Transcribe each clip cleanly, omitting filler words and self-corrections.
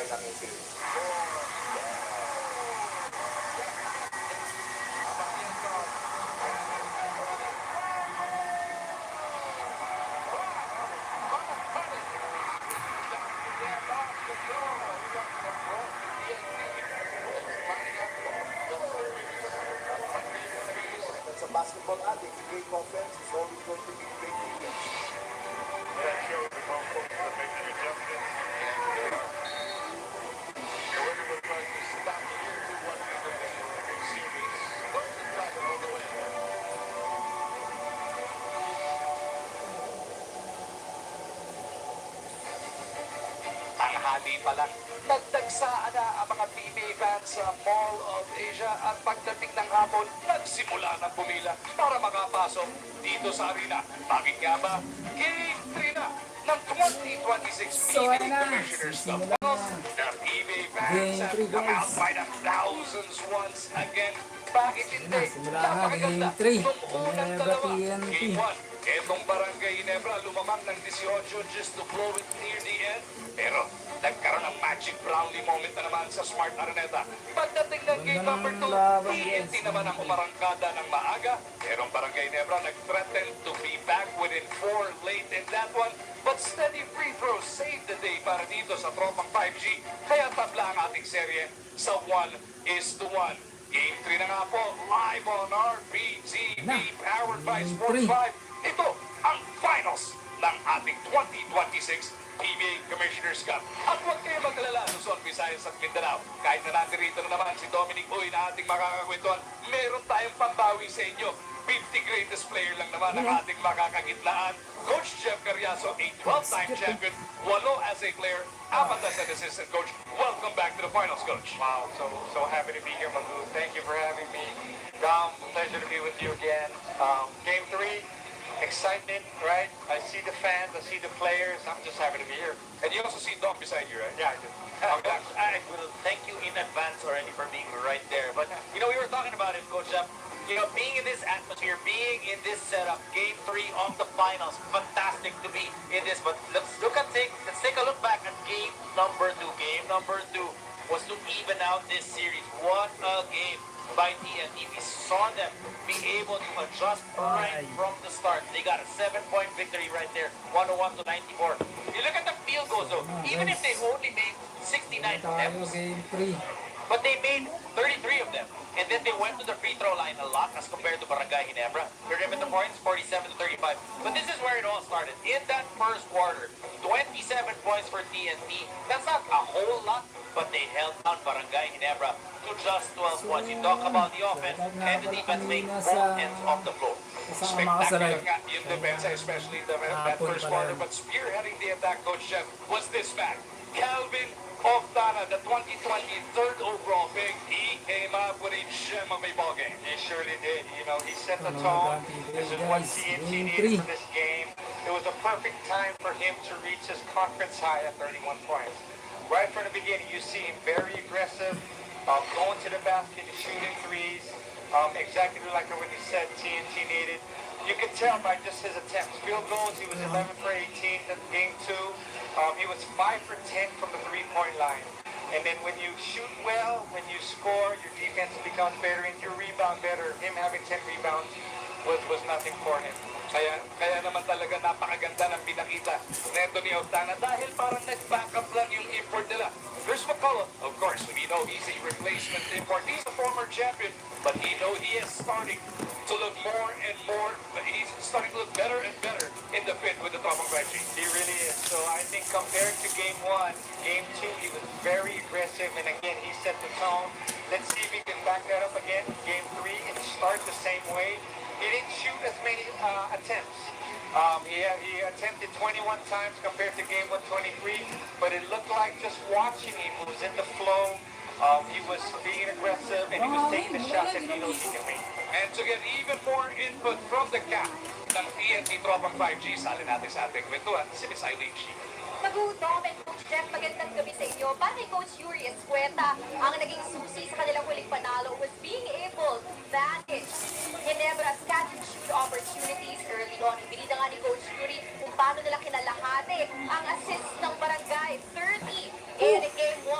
lang yung series. That's a basketball addict. Great offense is always going to be great defense. That shows the comfort of making adjustments. Whoever would try to stop here to what is the series. What's the target all the way? Tanghali pa lang, nagdagsaan na ang mga PBA fans sa Mall of Asia at pagdating ng hapon, nagsimula ng pumila para makapasok dito sa arena. Bakit nga ba? Game 3 na ng 2026 PBA Commissioners Cup Finals. The PBA fans have come out by the thousands once again. Bakit hindi? Napakaganda nung unang dalawa. Game 1. Etong Barangay Ginebra lumamang ng 18 just to blow it near the end. Pero nagkaroon ng magic brownie moment na naman sa Smart Araneta. Pagdating ng game number 2, TNT naman ang umarangkada ng maaga. Pero ang Barangay Ginebra nag-threaten to be back within 4 late in that one. But steady free throws saved the day para dito sa tropang 5G. Kaya tabla ang ating serye sa 1-1. Game 3 na nga po, live on OrigTv, powered by Sports 5. Ito ang finals ng ating 2026 PBA Commissioners Cup. At huwag kayo mag-alala, Luzon, Visayas at Mindanao. Kahit na natin na naman si Dominic Uy na ating makakakwentuhan, meron tayong pambawi sa inyo. 50 greatest player lang naman ang ating makakagitlaan. Coach Jeff Carriazo, a 12-time champion, 8 as a player, 4 as an assistant coach. Welcome back to the finals, Coach. Wow, so happy to be here, Magoo. Thank you for having me. Dom, pleasure to be with you again. Game 3, excitement, right? I see the fans, I see the players. I'm just happy to be here. And you also see Dom beside you, right? Yeah, I do. I will thank you in advance already for being right there. But, you know, we were talking about it, Coach. You know, being in this atmosphere, being in this setup, Game 3 of the finals, fantastic to be in this. But let's take a look back at game number 2. Game number 2 was to even out this series. What a game by TNT. We saw them be able to adjust right from the start. They got a 7-point victory right there, 101 to 94. You look at the field goals though, even if they only made 69 attempts, but they made 33 of them. And then they went to the free throw line a lot as compared to Barangay Ginebra. Perimeter points, 47 to 35. But this is where it all started. In that first quarter, 27 points for TNT. That's not a whole lot, but they held down Barangay Ginebra to just 12 points. You talk about the offense, and the defense make both ends of the floor. Spectacular nga yung depensa, especially that first quarter. But spearheading the attack, Coach Jeff, was this man, Calvin Oftana, the 2020 third overall pick. He came up with a gem of a ball game. He surely did. You know, he set the tone. This is what TNT needed for this game. It was a perfect time for him to reach his conference high at 31 points. Right from the beginning, you see him very aggressive, going to the basket, shooting threes, exactly like what he said TNT needed. You could tell by just his attempts. Field goals, he was 11 for 18 in game 2. He was 5 for 10 from the three-point line. And then when you shoot well, when you score, your defense becomes better and you rebound better. Him having 10 rebounds was nothing for him. Kaya naman talaga napakaganda ng pinakita neto ni Oftana dahil parang nag-back up lang yung import nila. Chris McCullough, of course, we know he's a replacement import. He's a former champion, but he is starting to look more and more, he's starting to look better and better in the fit with the top of 5G. He really is. So I think compared to game 1, game 2, he was very aggressive, and again, he set the tone. Let's see if he can back that up again in game 3 and start the same way. He didn't shoot as many attempts. He attempted 21 times compared to game 123, but it looked like just watching him, he was in the flow. He was being aggressive and he was taking the shots that he knows he can make. And to get even more input from the camp ng TNT Tropang 5G, sali natin sa ating kwentuhan, si Miss Eileen Shi. Dom and Coach Jeff, magandang gabi sa inyo. Bale, Coach Yuri Escueta, ang naging susi sa kanilang huling panalo was being able to manage Ginebra's catch-and-shoot opportunities early on. Ibinida nga ni Coach Yuri kung paano nila kinalahati ang assist ng Barangay 30 in Game 1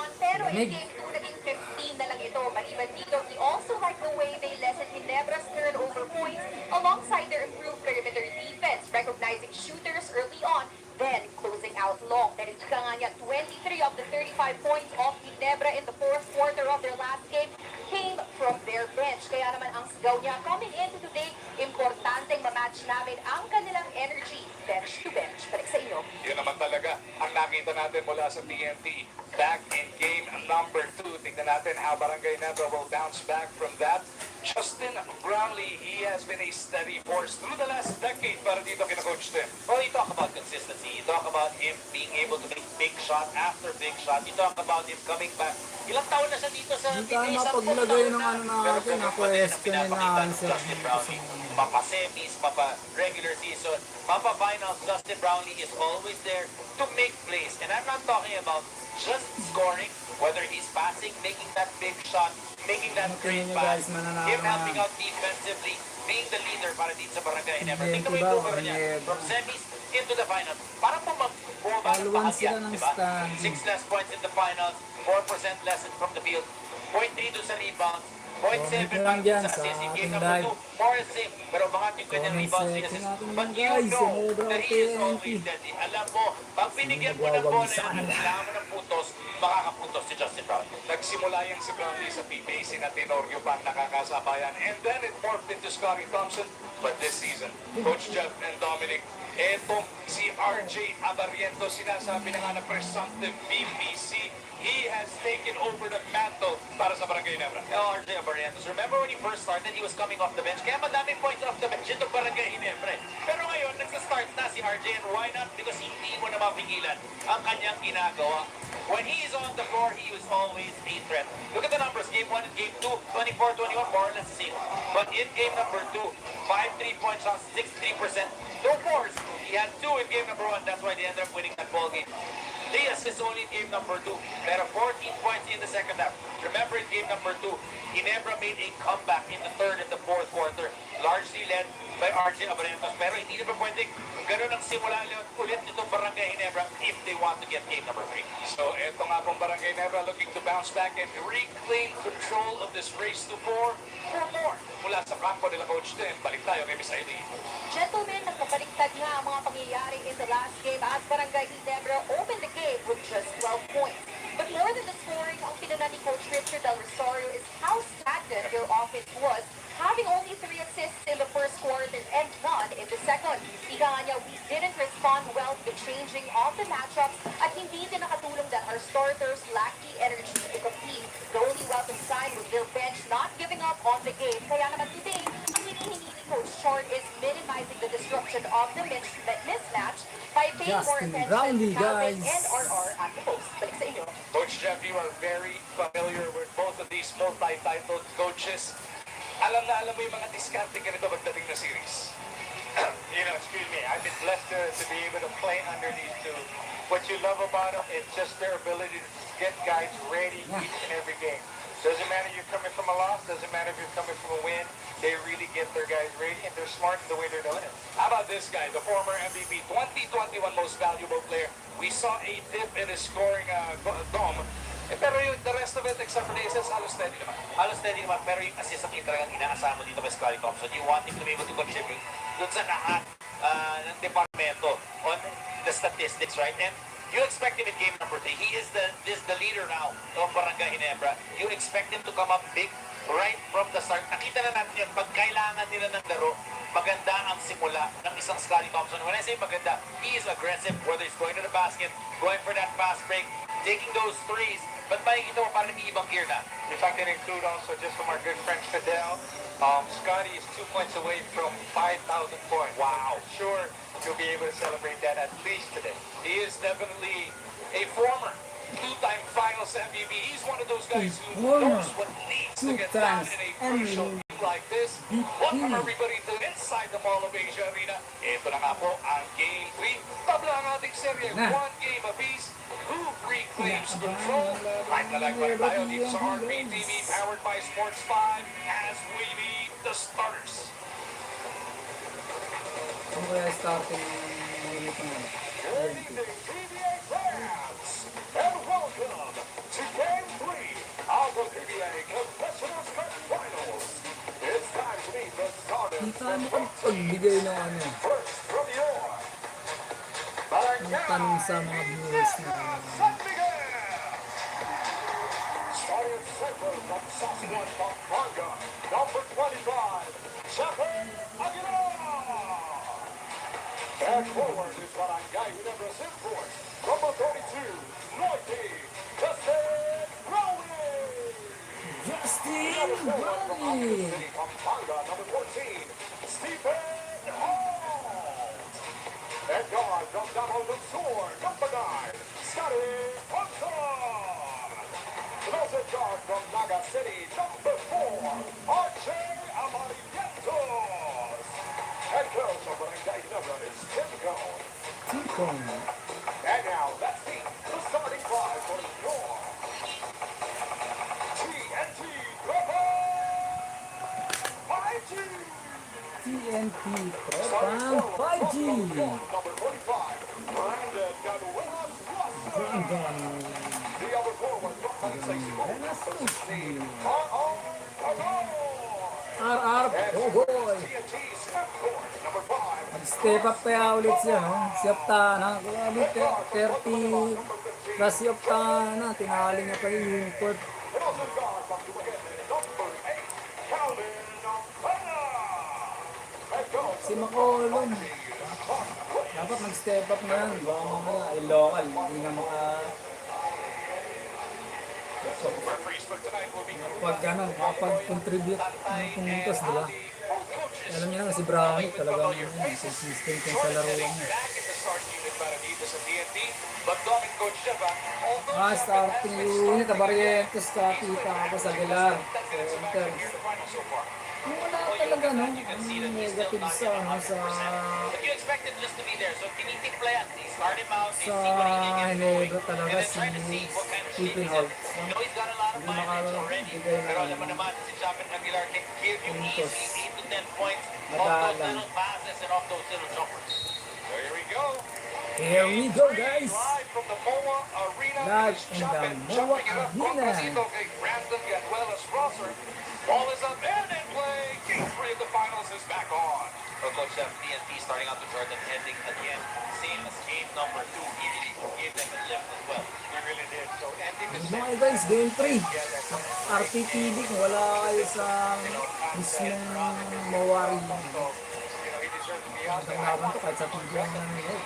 in Game 2, naging 15 na lang ito. Maliban dito, he also liked the way they lessened Ginebra's turnover points alongside their improved perimeter defense, recognizing shooters early on, then closing out long. Narintika nga niya 23 of the 35 points of Ginebra in the fourth quarter of their last game came from their bench. Kaya naman ang sigaw niya coming into today, importanteng ma-match namin ang kanilang energy bench to bench. Balik sa inyo. Yun naman talaga ang nakita natin mula sa TNT. Back in game number 2. Tignan natin how Barangay Nebra will bounce back from that. Justin Brownlee, he has been a steady force through the last decade para dito kina Coach Tim. Well, you talk about consistency. You talk about him being able to make big shot after big shot. You talk about him coming back. Ilang taon na siya dito sa Hindi tayo PBA? mapaglagay ng ano Pero natin, na ganun pa din ang question na pinapakita ng answer. Justin Brownlee. Papa semis, papa regular season, papa finals, Justin Brownlee is always there to make plays. And I'm not talking about just scoring, whether he's passing, making that big shot, making that great Tingnan nyo pass, guys, mananalo him na. helping out defensively, being the leader para dito sa Barangay Nebra. Hindi, Tingnan mo diba, yung over niya Nebra. from semis into the finals. Parang bumaba ng Paluan bahagya, sila ng diba? stand. 6 less points in the finals, 4% less from the field, 0.3 doon sa rebound, 0.7 Comment lang dyan sa sa assist. In ating game number live. 2, more the same. Pero mga 20 Comment rebounds din section assist. natin But yan, you guys. know Sinubra that he is TNT. always deadly. Alam mo, pag binigyan mo ng bola Nagwawag sa yan, kanila. kailangan mo ng putos, makakaputos si Justin Brown. Nagsimula yung si Brownlee sa PBA, sina Tenorio pa ang nakakasabayan. And then it morphed into Scotty Thompson. But this season, Coach Jeff and Dominic, etong si RJ Abariento, sinasabi na nga na presumptive BBC, he has taken over the mantle para sa Barangay Nebra. RJ Barrientos. Remember when he first started, he was coming off the bench. Kaya madaming points off the bench ito Barangay Nebra. Pero ngayon, nagsa-start na si RJ, and why not? Because hindi mo na mapigilan ang kanyang ginagawa. When he is on the floor, he was always a threat. Look at the numbers. Game 1 and Game 2, 24-21, more or less the same. But in Game number 2, 5 3-point shots, 63%. No fours. He had 2 in Game number 1. That's why they ended up winning that ball game. 3 assists only in Game number 2. Pero 14 points in the second half. Remember in Game number 2, Ginebra made a comeback in the third and the fourth quarter, largely led by RJ Abarientos. Pero hindi na ba pwedeng ganun ang simula ulit nitong Barangay Ginebra if they want to get game number 3. So eto nga pong Barangay Nebra looking to bounce back and reclaim control of this race to 4 for more. Mula sa kampo nila Coach Tim, balik tayo kay Miss Aileen. Gentlemen, nagpabaliktad nga ang mga pangyayari in the last game as Barangay Ginebra opened the game with just 12 points. But more than the scoring, ang pinuna ni Coach Richard Del Rosario is how stagnant their offense was, having only 3 assists in the first quarter and none in the second. Ika nga niya, we didn't respond well to the changing of the matchups at hindi din nakatulong that our starters lacked the energy to compete. The only welcome sign was their bench not giving up on the game. Kaya naman today, ang hinihingi ni Coach Short is minimizing the disruption of the mismatch by paying more Justin attention Brownlee, to Calvin guys. and RR at the post. Balik sa inyo. Coach Jeff, you are very familiar with both of these multi-titled coaches. Alam na alam mo yung mga diskarte ganito pagdating na series. You know, excuse me, I've been blessed to be able to play under these two. What you love about them is just their ability to get guys ready each and every game. Doesn't matter if you're coming from a loss, doesn't matter if you're coming from a win, they really get their guys ready and they're smart in the way they're doing it. How about this guy, the former MVP, 2021 most valuable player? We saw a dip in his scoring dome. Pero yung the rest of it, except for the assists, halos steady naman. Halos steady naman, pero yung assist ang talagang inaasahan mo dito kay Scotty Thompson. You want him to be able to contribute dun sa lahat ng departamento on the statistics, right? And you expect him in game number 3. He is the leader now of Barangay Ginebra. You expect him to come up big right from the start. Nakita na natin yun, pag kailangan nila ng laro, maganda ang simula ng isang Scotty Thompson. When I say maganda, he is aggressive, whether he's going to the basket, going for that fast break, taking those threes. But makikita mo parang may ibang gear na. If I can include also just from our good friend Fidel, Scotty is 2 points away from 5,000 points. Wow. I'm sure you'll be able to celebrate that at least today. He is definitely a former 2-time finals MVP. He's one of those guys who Former knows what needs to get 2 done times in a crucial MVP. game like this. Welcome everybody to inside the Mall of Asia Arena. Ito na nga po ang Game 3. Tabla ang ating serye. Na. 1 game apiece. Who reclaims control? Live na live pa rin tayo dito sa OrigTv powered by Sports 5 as we meet the starters. Ano kaya starting ng unit na Good evening, PBA fans, and welcome to Game 3 Marami kang pagbigay ng ano, First from York. ng tanong sa mga viewers na San Miguel. Starting center from Sasquatch, Pampanga. Number 25, Chappell Aguilar. And forward is Barangay Ginebra Sinforce. Number 32, Loyalty, Justin Rowley. Justin Rowley. Pampanga, number 14, Stephen Hall. And guard from Davao del Sur, number 9, Scotty Thompson. Closer guard from Naga City, number 4, Archie Amarillentos. And close from Barangay Ginebra is Tim Cone. Tikon. And now, let's see the starting five for York. TNT Triple 5G. TNT Tropang 5G. Number 45, Brandon Gaduelas Russell. Brandon The other forward from Palisades, Gaduelas Russell. R.R. RR Pogoy. TNT Smith Court, number 5. Step up kaya ulit siya, no? Si Optana, grabe, 30 plus si Optana, tinali niya pa yung court. Closer guard from Dumaguete, number 8, Calvin Optana. And goes Si Macolon, dapat mag-step up na yan. Baka mamaya, local, hindi na referees for tonight will be makapag-contribute ng puntos, di ba? Alam niyo naman si Brownie, talagang consistent yung sa laro niya. back in the start unit para dito sa TNT. But Dominic Coach Sheva, Ah, starting unit, Barrientos, Kakita, tapos Aguilar. Center. here's the final so far. Wala talaga, no? Ang negative sa, But you expect him just to be there. So tinitiplayan. They start him out. They sa see what he can do. Hinebra talaga And then si try to see what kind of shape Stephen he's in. Holt. You know he's got a lot of Hindi mileage already. makabigay na Pero alam mo naman, si Chapin Aguilar can give you puntos. easy 8 to 10 points off those Madalang. little passes and off those little jumpers. So here we go. Here we go, guys! Live from the MOA Arena. Live It's in the Chapin MOA jumping it up. Arena. Congracito kay Brandon Gaduelas Rosser. Ball is up and in play. Game 3 of the finals is back on. For Coach Jeff, TNT starting out the Jordan ending again. Same as game number 2. He really gave them a lift as well. He really did. So ending the Mga guys, game 3. RTTV, kung wala kayo sa mismong Mawari. he deserves to be out Ang there. laban to kahit sa TV lang nanonood.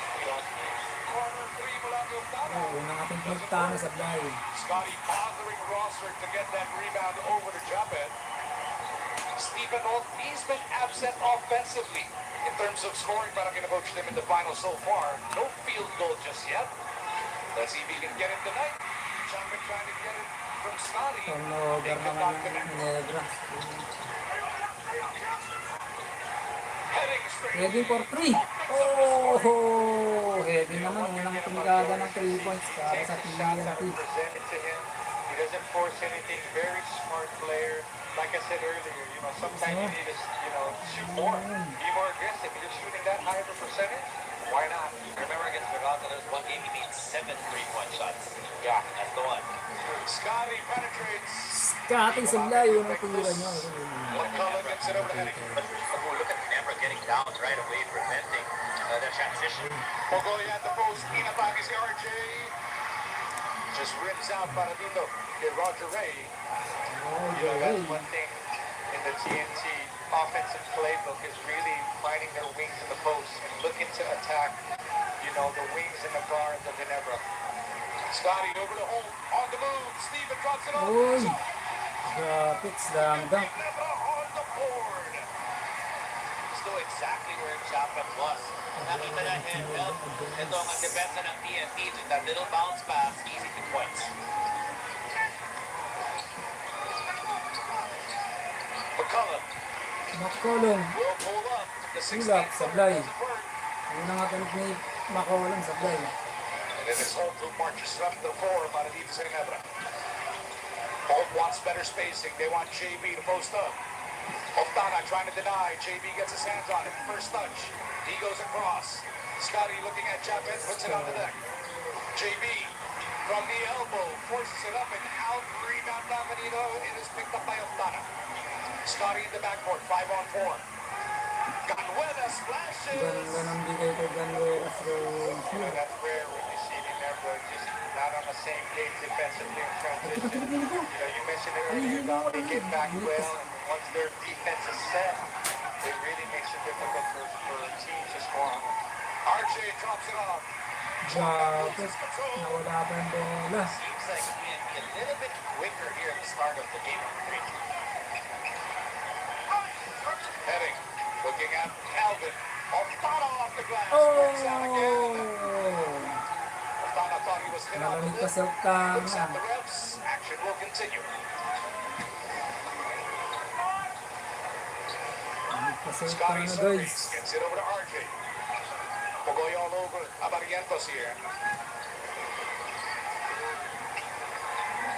Corner 3 mula kay Octana. Unang ating pagtano sa bahay. Scotty bothering Rosser to get that rebound over to Chapin. Stephen Holt, he's been absent offensively in terms of scoring para kinacoach them in the final so far. No field goal just yet. Let's see if he can get it tonight. Chapin trying to get it from Scotty. Turnover naman ng Hinebra. Heading straight. Ready for 3. Oh! Heavy naman. Unang tumigada ng 3 points para sa Shots that TNT. are presented to him. He doesn't force anything. Very smart player. Like I said earlier, sometimes you need to, shoot more. Be more aggressive. You're shooting that high of a percentage. Why not? Remember against Mercado, there was one game he made 7 3-point shots. Yeah. That's the one. Scotty penetrates. Scotty sa layo ng tira niya. McCullough gets it over to Henning. But look at Ginebra getting down right away, preventing the transition. Pogoy at the post. Inapagi si RJ. Just rims out para dito kay Roger Ray. That's one thing in the TNT offensive playbook is really finding their wings in the post and looking to attack, the wings and the guards of Ginebra. Scotty over to Holt. On the move. Steven drops it off. Uy! Graphic slam dunk. Ginebra on the board. Just know exactly where Chapman was. Nakita na handheld. Ito ang depensa ng TNT. Just that little bounce pass, easy to points. McCullough Makolong. will pull up. The 16 Ulap, sablay. doesn't work. Unang ating ni Makolong sa play. And then it's Holt who marches up the floor para dito sa Ginebra. Holt wants better spacing. They want JB to post up. Octana trying to deny. JB gets his hands on it. First touch. He goes across. Scotty looking at Chapin, puts it on the deck. JB from the elbow, forces it up and out. Rebound naman dito. It is picked up by Octana. Scotty in the backcourt, 5-on-4. Canuela splashes. Ganda ng bigay ko Ganuelas You know, that's rare when you see Ginebra just not on the same page defensively in transition. You know, you mentioned it earlier about they get back well, and once their defense is set, it really makes it difficult for teams to score on them. RJ drops it off. Dapat nawala pa yung bola. Seems like he can be a little bit quicker here at the start of the game. Heading. Looking at Calvin. Ostana off the glass. Oh! Works out again. Ostana thought he was hit on the Nalanig pa lip. sa Looks at tama. the refs. Action will continue. Nalanig pa sa Scotty tama, Surveys guys. gets it over to RJ. Pogoy all over Abarientos here.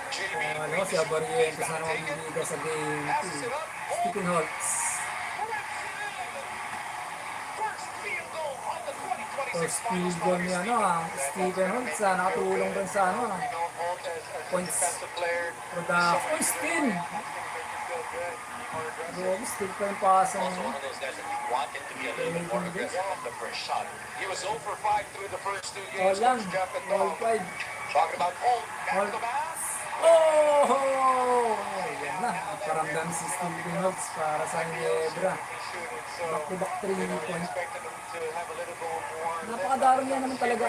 JB Ano, si Abarientos na naman bibigay sa game 2. Stephen Holtz. First field goal on the 2026 First field goal niya, Stephen Holtz, nakatulong rin sa We know Holt as a Points. defensive player. production. Steal! Make you feel good, be more aggressive. Grabe, steal pa yung pasa Also niya. one of those guys that you want him to be a little bit more aggressive on the first shot. He was 0 for 5 through the first two All games. lang, Coach Jeff and all Dog. 5. Talking about Holt. Back Holt. to the mass. Oh! Yan na, nagparamdam si Stephen Holtz para sa Ginebra. Back-to-back 3 point. Napakadaro niya naman talaga,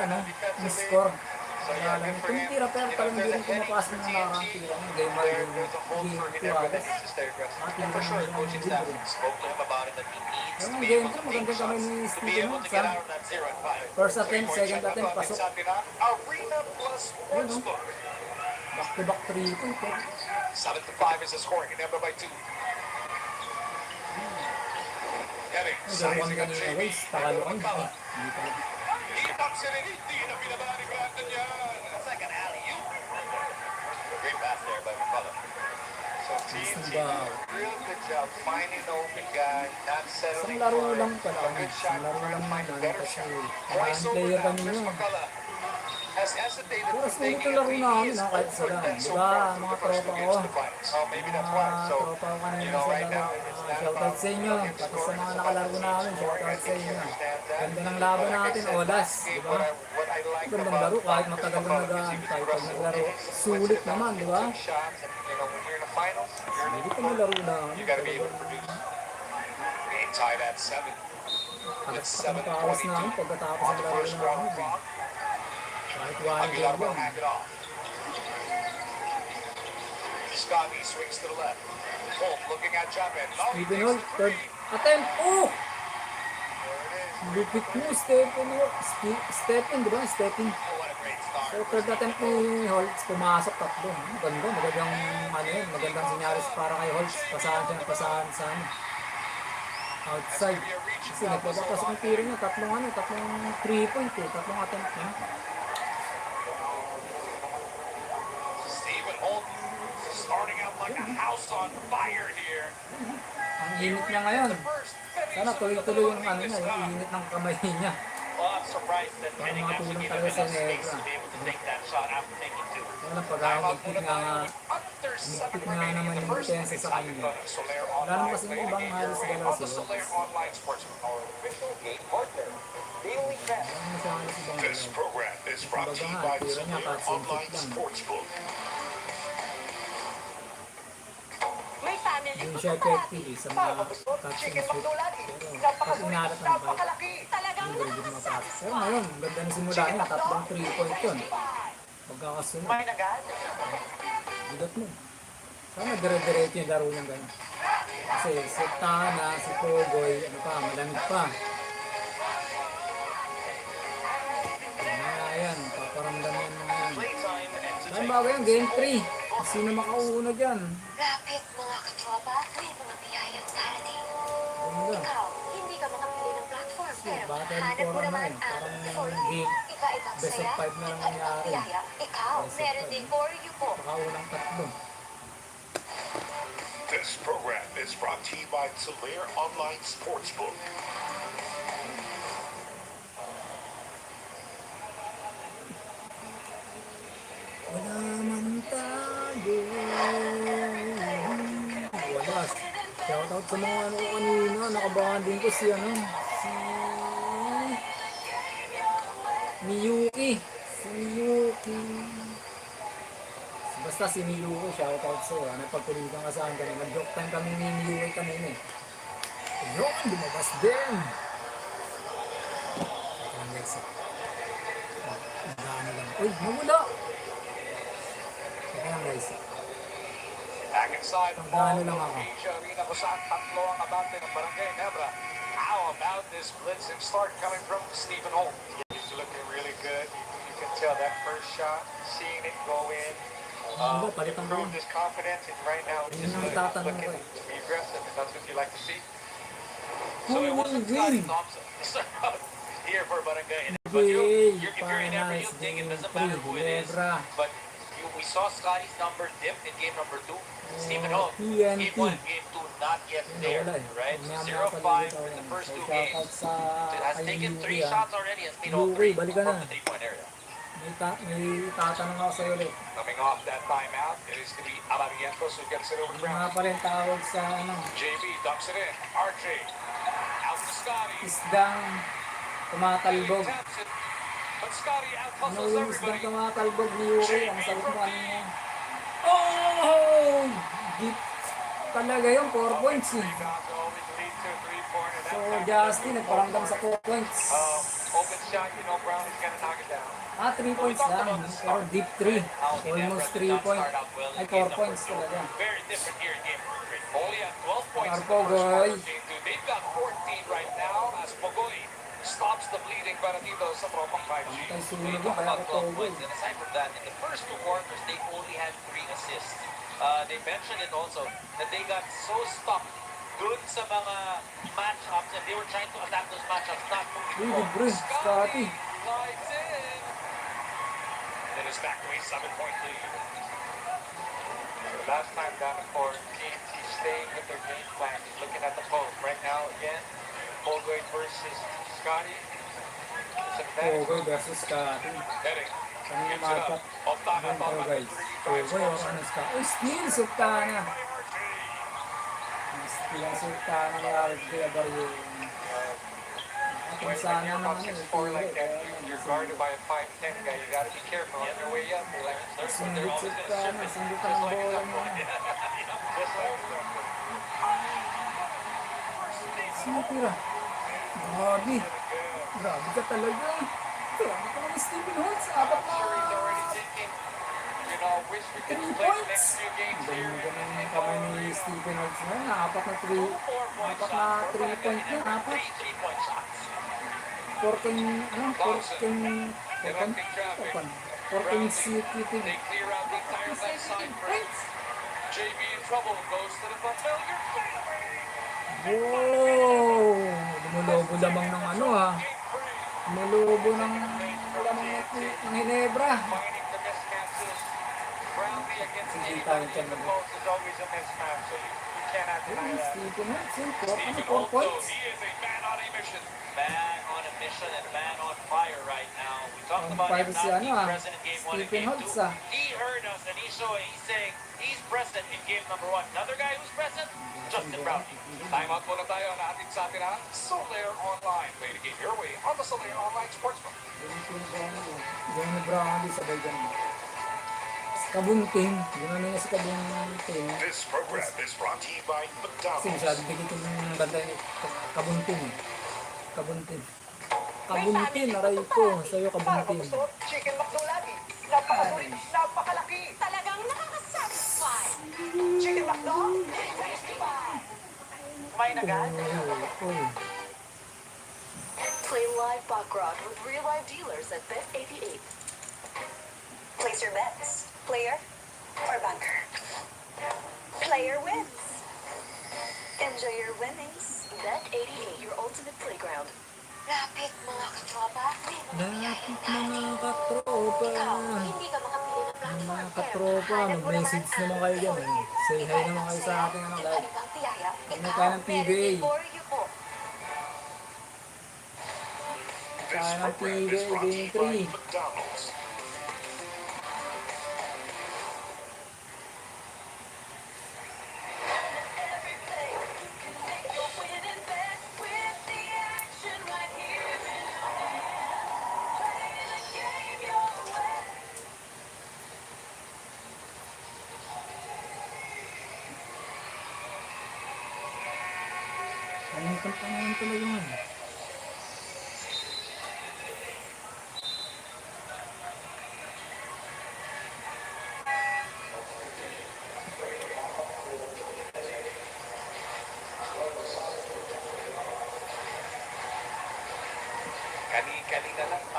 yung score. Kaya lang, tumitira pero talagang hindi rin pumapasok ng nakarang tira. Game 1, game 2 halos. For sure, his coaching staff spoke to him about it that he needs Yung to be game able 2, to make maganda kami shots, ni to be Stephen able to Holtz. get out of that 0 and 5. First attempt, second attempt, pasok. Arena plus Sportsbook. Back-to-back 3 point. 7 to 5 is the scoring. Ginebra by 2. Heading. Nagawa kami Sizing up kanina JB. guys, takalo kami. McCullough. Hindi pa. He knocks it in. Hindi na binaba ni Brandon yan. It's like an alley-oop. Great pass there by McCullough. So teams Wow. do a real good job finding the open guy, not settling Isang laro for lang pala. a good shot, Isang laro trying lang to find a naman. better Kasi shot. Twice ang over player now. kami Chris yun. McCullough has hesitated Pero from sulit taking yung a laro three. namin, He has kahit over sila. that so Diba, far through mga the first tropa two ko. games of the finals. Oh, maybe that's why. So, Tropa ko kanina you know, sa right now, laro. it's not Shoutout about sa inyo. him Pati sa scoring, mga it's nakalaro about namin. him Shoutout scoring. I sa think he inyo. understands that. Ganda ng laban But like I natin, said, Olas. last game, Diba? what I like Gandang about laro kahit Chris matagal na McCullough is he nagaan. was Kahit pag aggressive. naglaro, He sulit switched it naman, up, diba? took shots, and you know, when you're in the finals, you're Hindi in pa the nalaro namin. You got to be able to produce. Game tied at 7. With 7:22 namin pagkatapos on ng the laro first quarter namin. clock. Kahit 1 game Aguilar will lang. hand it off. Scotty swings to the left. Holt looking at Chapman. No, he Stephen takes Holt, the third three. attempt. Oh! Lupit mo, Stephen Holt. Stephen, di ba? Stephen. Oh, what a great start. So, third attempt ni Holtz, pumasok tatlo. Maganda, magandang, magandang sinyalis para kay Holtz. Pasahan siya, pasahan sa outside. Kasi nagpapapasok ang tiro niya, tatlong 3 point tatlong attempt niya. Stephen Holt starting out like a house on fire here. Ang init niya ngayon. First, Sana tuloy-tuloy yung niya, yung init ng kamay niya. Well, I'm surprised that Parang Henning makatulong actually gave talaga him sa enough space Negra. to be able to take that shot after taking 2. Wala pag-ahigpit nga under 7 Higpit nga remaining naman in the yung first. depensa sa kanya. Soler Wala naman Online, kasi playing ibang a game halos your way galaw on si the Soler Holtz. Online Sportsbook, our official game partner. Daily bet. Wala naman siya halos ibang This galaw. program is brought to you Kumbaga by nga, tira niya Soler kahit same Online fit lang. Sportsbook. May family Hindi siya effective sa mga touch and shoot. Pero pag inalat ng bike, Talagang hindi rin mapasok. Pero ngayon, ganda na simula niya, tatlong 3 point yun. Pagkakasunod, bigat mo. Sana dire-diretso yung laro niyang gano'n. Kasi si Tana, si Pogoy, ano pa, malamig pa. Ayan, paparamdam yan mga yan. Playtime and to Saan bago yan? Game 3. Sino makauuna dyan? Lapit mga katropa, may mga biyayang darating. Ganda. Ikaw, hindi ka makapili ng platform, pero Battle hanap mo forum na naman yun. ang Parang for game. you. Iba-ibang Best of saya, 5 na lang iba-ibang nangyari. biyaya. Ikaw, Best of meron 5. din for you po. Makaunang tatlo. This program is brought to you by Soler Online Sportsbook. Wala man tayo. Walas. Shoutout sa mga ano ko kanina, nakabanding ko si ano, si Miyuki. Si Miyuki. Basta si Miyuki, shoutout sa'yo. Napagkulitan ka sa akin kanina. Nag-joke time kami ni Miyuki kanina eh. Yun, lumabas din. Teka lang guys. Magdaan lang. Uy, nawala. Teka lang guys. Back inside the Magdaan mall lang of ako. Asia Arena kung saan tatlo ang abante ng Barangay Nebra. How about this blitzing start coming from Stephen Holt? He's looking really good. You can tell that first shot, seeing it go in, Ano ba, palitan ko yun. improved his confidence, and right now he's Yun just ang tatanong looking ko eh. to be aggressive, and that's what you like to see. So it Who will wasn't Scotty win? Thompson here for Barangay. But NBA if you're in every Finals thing, it Game doesn't 3, matter who it is. Ginebra. But we saw Scotty's number dip in game number 2. Stephen Holt, TNT. game 1, game 2, not yet there, Nawala eh. right? Mamaya 0-5 pala ito in the first So, 2 shoutout games. sa Has kay taken 3 Yuki ah. shots already, has made all Yuki, 3 balik ka from na. the 3-point area. May tatanong ako sa'yo ulit. Coming off that timeout, it is to be Abarrientos who gets it over the Yung nga ground. pala yung tawag sa ano, JB dumps it in. RJ out to Scotty. isdang tumatalbog. Taps it. But Scotty Ano out-hustles yung isdang everybody. tumatalbog ni Yuki? Ang sagot mo kanina. Oh! Deep talaga yung 4 points eh. Rebound always lead to a three-pointer. So Justin nagparamdam sa 4 points. Open shot, you know Brown is gonna knock it down. 3 points lang. Pero deep 3. Almost 3 points. Ay 4 points talaga. Very different here in game number 3. Only at 12 points in the Arpo, first quarter. guys. Game two. They've got 14 right now as Pogoy stops the bleeding para dito sa tropang 5G. Tay We sunog talk kaya about ko 12 to. points, and aside from that, in the first 2 quarters, they only had 3 assists. They mentioned it also that they got so stuck dun sa mga matchups, and they were trying to attack those matchups, not moving Uy, forward. libre. Scotty. Slides in. And it's back to a 7-point lead. The last time down the court, TNT staying with their game plan, looking at the post. Right now, again, Holgoy versus Scotty. It's an advantage. Pogoy versus Scotty. Heading. Kanina Gives it matchup. up. Oftana Ano followed by guys? the 3. Pogoy Drives o closer. ano Scotty? Uy, steal! Sultana! Steal ang Sultana ni RJ Abarrio. Kung When sana you're naman about eh. 6'4" like that, you're guarded by a 5'10" guy. You gotta be careful on your way up. Sundot Sultana. Sundot ang bola mo. Just like Sino tira? Grabe. Grabe ka talaga. Grabe ka naman Stephen Holt. Apat I'm sure he's na already thinking, you know, wish we could 3 play the points. next few games here. Ganun yung kamay ni Stephen Holt na. Apat na 3 point na. Apat. 3 3-point shots. 14 CQT. They clear out the entire left side for Points. JB in trouble. Goes to the familiar fadeaway. Wow! Lumulobo lamang ng ano ha. Lumulobo ng lamang ng Ginebra. Finding the mismatches. Brownlee against Hindi anybody tayo in dyan the mag- post is always a mismatch, so you cannot deny that. Stephen Holt, siyempre. Stephen 4 Holt, though, points. he is a man on a mission. Man on a mission and man on fire right now. We talked On about fire him si not ano, being ah, present in game 1 and Stephen game Holt, 2. ah. He heard us and he's saying he's present in game number 1. Another guy who's present, Justin Brown. Timeout muna tayo na ating sa atin ha. Solaire Online. Play the game your way on the Solaire Online Sportsbook. Yung Brown sabay ganun. Kabunting. Gano'n niya si Kabunting. This program is brought to you by Kasi McDonald's. masyadong dikit yung banda ni Kabunting. Kabunting. Kabunting, aray ko. Sa'yo Para Kabunting. gusto, chicken McDo lagi. Napakasulit, napakalaki. Talagang nakakasatisfy. Chicken McDo, Kumain agad? Oh. Play live baccarat with real live dealers at Bet 88. Place your bets. Player or bunker. Player wins. Enjoy your winnings. Bet 88, your ultimate playground. Lapit mga katropa. Lapit mga katropa. Hindi ka makapili ng platform. Mga katropa, mag-message naman kayo dyan eh. Say hi naman kayo sa ating ano live. Ibang tiyaya. Ano tayo ng PBA? For you po. This Tayo ng program is PBA brought to Game you by 3. McDonald's.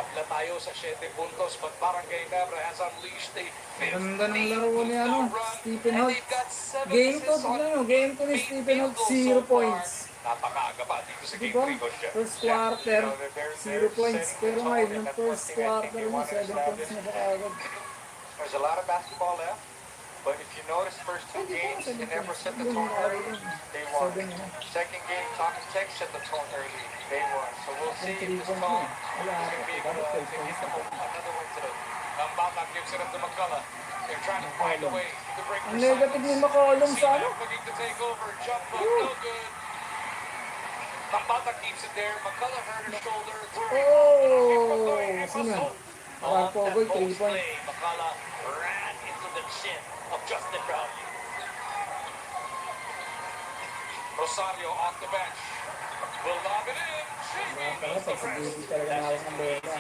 Tabla tayo sa 7 puntos, but Barangay Nebra has unleashed a Ganda ng laro ni 15 ano, run, Stephen and Holt. they've got 7 Game to, assists on tignan nyo, game to ni 8 Stephen Holt, field goals 0 so far. points. Napakaaga pa dito sa game Diba? 3, Coach Jeff. First Yeah, quarter, you know, they're 0 points. setting the Pero tone, ngayon, and yung that's one first thing I think quarter they mo, want to 7 points establish. na siya agad. There's a lot of basketball left, but if you notice, first two Hindi games, ko, 7 they never points. set the Yun, tone early. yun. They won. 7 na. Second game, Talk and Tech set the tone early. They won. So we'll see if 3 this points tone na. Wala is ako. going to be able Dapat 5 to points give na. them another win today. Ang Batak gives it up to McCullough. They're trying to find a way to break Ang the negative ni McCollum sa ano? looking to take over. Jump hook, no good. Batak keeps it there. McCullough hurt his shoulder. Oh! Sino yan? Parang Pogoy, 3 points. McCullough ran into the chin of Justin Brownlee. Rosario off the bench. Will lob it in. Kaya pala, pag si David talaga nahawak ng bola.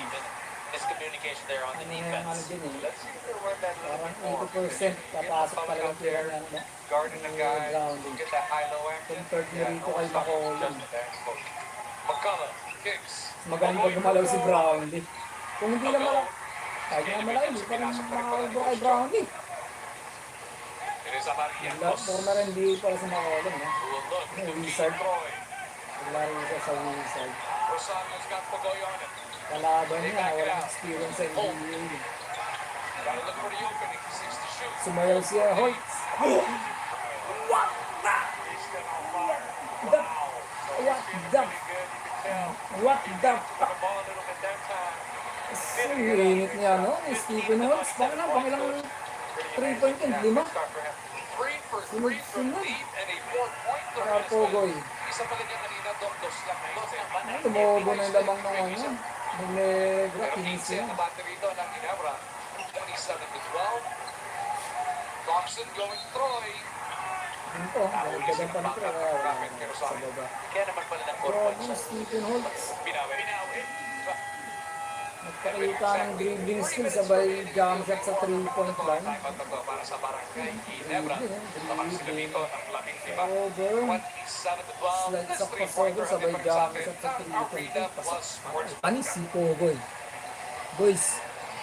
Miscommunication there on the Ano yung ano defense. din eh. Let's see if they run that a little Parang bit more. 80% papasok talaga ang player na ano. Guarding the guy, Grounding. get that high-low action. Compared mo rito kay stop McCollum. adjustment there. McCullough kicks. Magaling pag gumalaw si Brownlee. Kung hindi lang malaki, kahit nga malaki, hindi pa rin makakalbo kay Brownlee. It is Amarientos Former NBA pala si McCollum. who will look to beat Wizard. Troy. Naglaro siya sa Wizard. Rosario's got Pagoy on it. Kalaban niya, walang experience sa NBA. Gotta look for the opening. 6 to shoot. Sumayaw siya, Holtz. What the? What the? What the? The ball a little bit that time. Ang init niya, no? Ni Stephen Holtz. Baka na, pangilang 3 point yun, 5. Start for him. 3 for Sunod-sunod. deep and a 4-pointer. Para Pogoy. Isa pa ganyan kanina, Dos lang na yun. Ay, tumobo na yung lamang ng ano. Ng Negra, Pero 15 15 yan. na battery rito ng Ginebra. 27 to 12. Thompson going to Troy. Ito, dagdagan pa nito. Sa baba. Kaya naman pala ng 4 Grabe, points. Stephen Holtz. Binawi. Nagpakita ng dribbling skill sabay jump shot sa 3-point line. Time out na to para sa Barangay Ginebra. Tapos sila dito ng 15. Over. 27 to 12. Slide This sa three-pointer crossover sabay difference jump natin. shot sa 3-point Arena line. plus sports. Panis si Pogoy. Boys,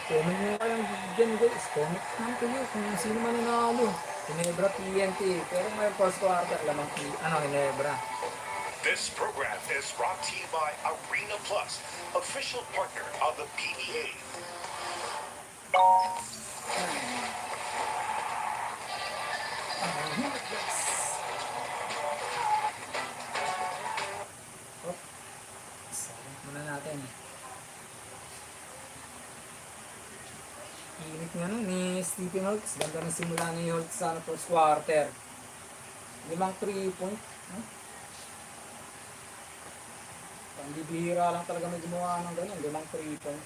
comment nyo kayong dyan guys. Comment naman kayo kung sino man nanalo. Ginebra TNT. Pero ngayon first quarter, lamang Ginebra. This program is brought to you by Arena Plus, official partner of the PBA. Silent muna natin. Init nga no, ni Stephen Holtz. Ganda ng simula ni Holtz sa first quarter. 5 3-point. Huh? Pambibihira lang talaga may gumawa ng ganun. 5 3-point.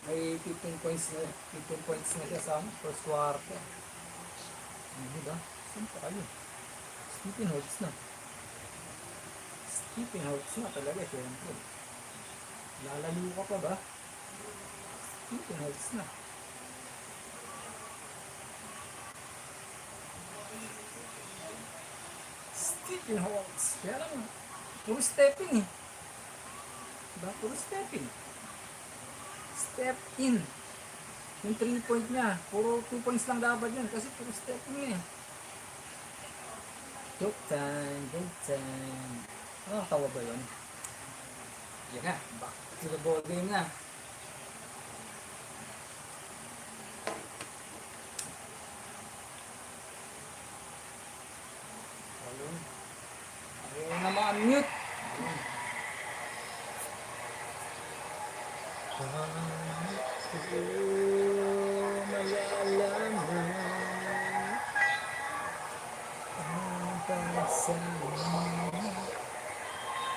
May 15 points na siya sa first quarter. Ano ba? Saan pa kayo? Stephen Holtz na. Stephen Holtz na talaga, syempre. Lalalo ka pa ba? Stephen Holtz na. Stephen Holtz. Kaya lang, puro stepping eh. Diba? Puro stepping. Step in. Yung 3-point niya, puro 2 points lang dapat yun kasi puro stepping eh. Joke time, joke time. Tawa ba yun? Yan na, back to the ball game na. Ayun na ma-unmute.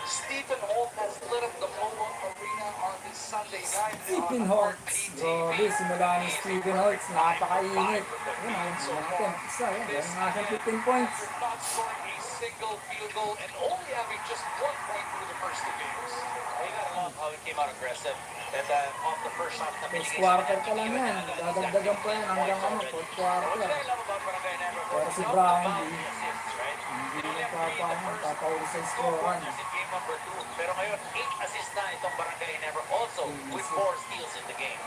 Stephen Holt has lit up the Mobile Arena on this Sunday night. Stephen Holtz. Grabe, simula ni Stephen Holtz. Napakainit. Yun, ayun natin. Isa, yun. Meron nga siyang 15 points. Not scoring a single field goal and only having just 1 point through the first 2 games. You gotta love how he came out aggressive. And off the first shot na First binigay quarter sa pa lang yan. Dadagdagan pa yan hanggang ano, fourth quarter. What I love about Barangay Nebra, Pero si it's all Brown, about the assists, right? You Hindi never read the first papahuli sa score scorean. as in game number 2. Pero ngayon, 8 assists na itong Barangay Ginebra. Also, with 4 steals in the game.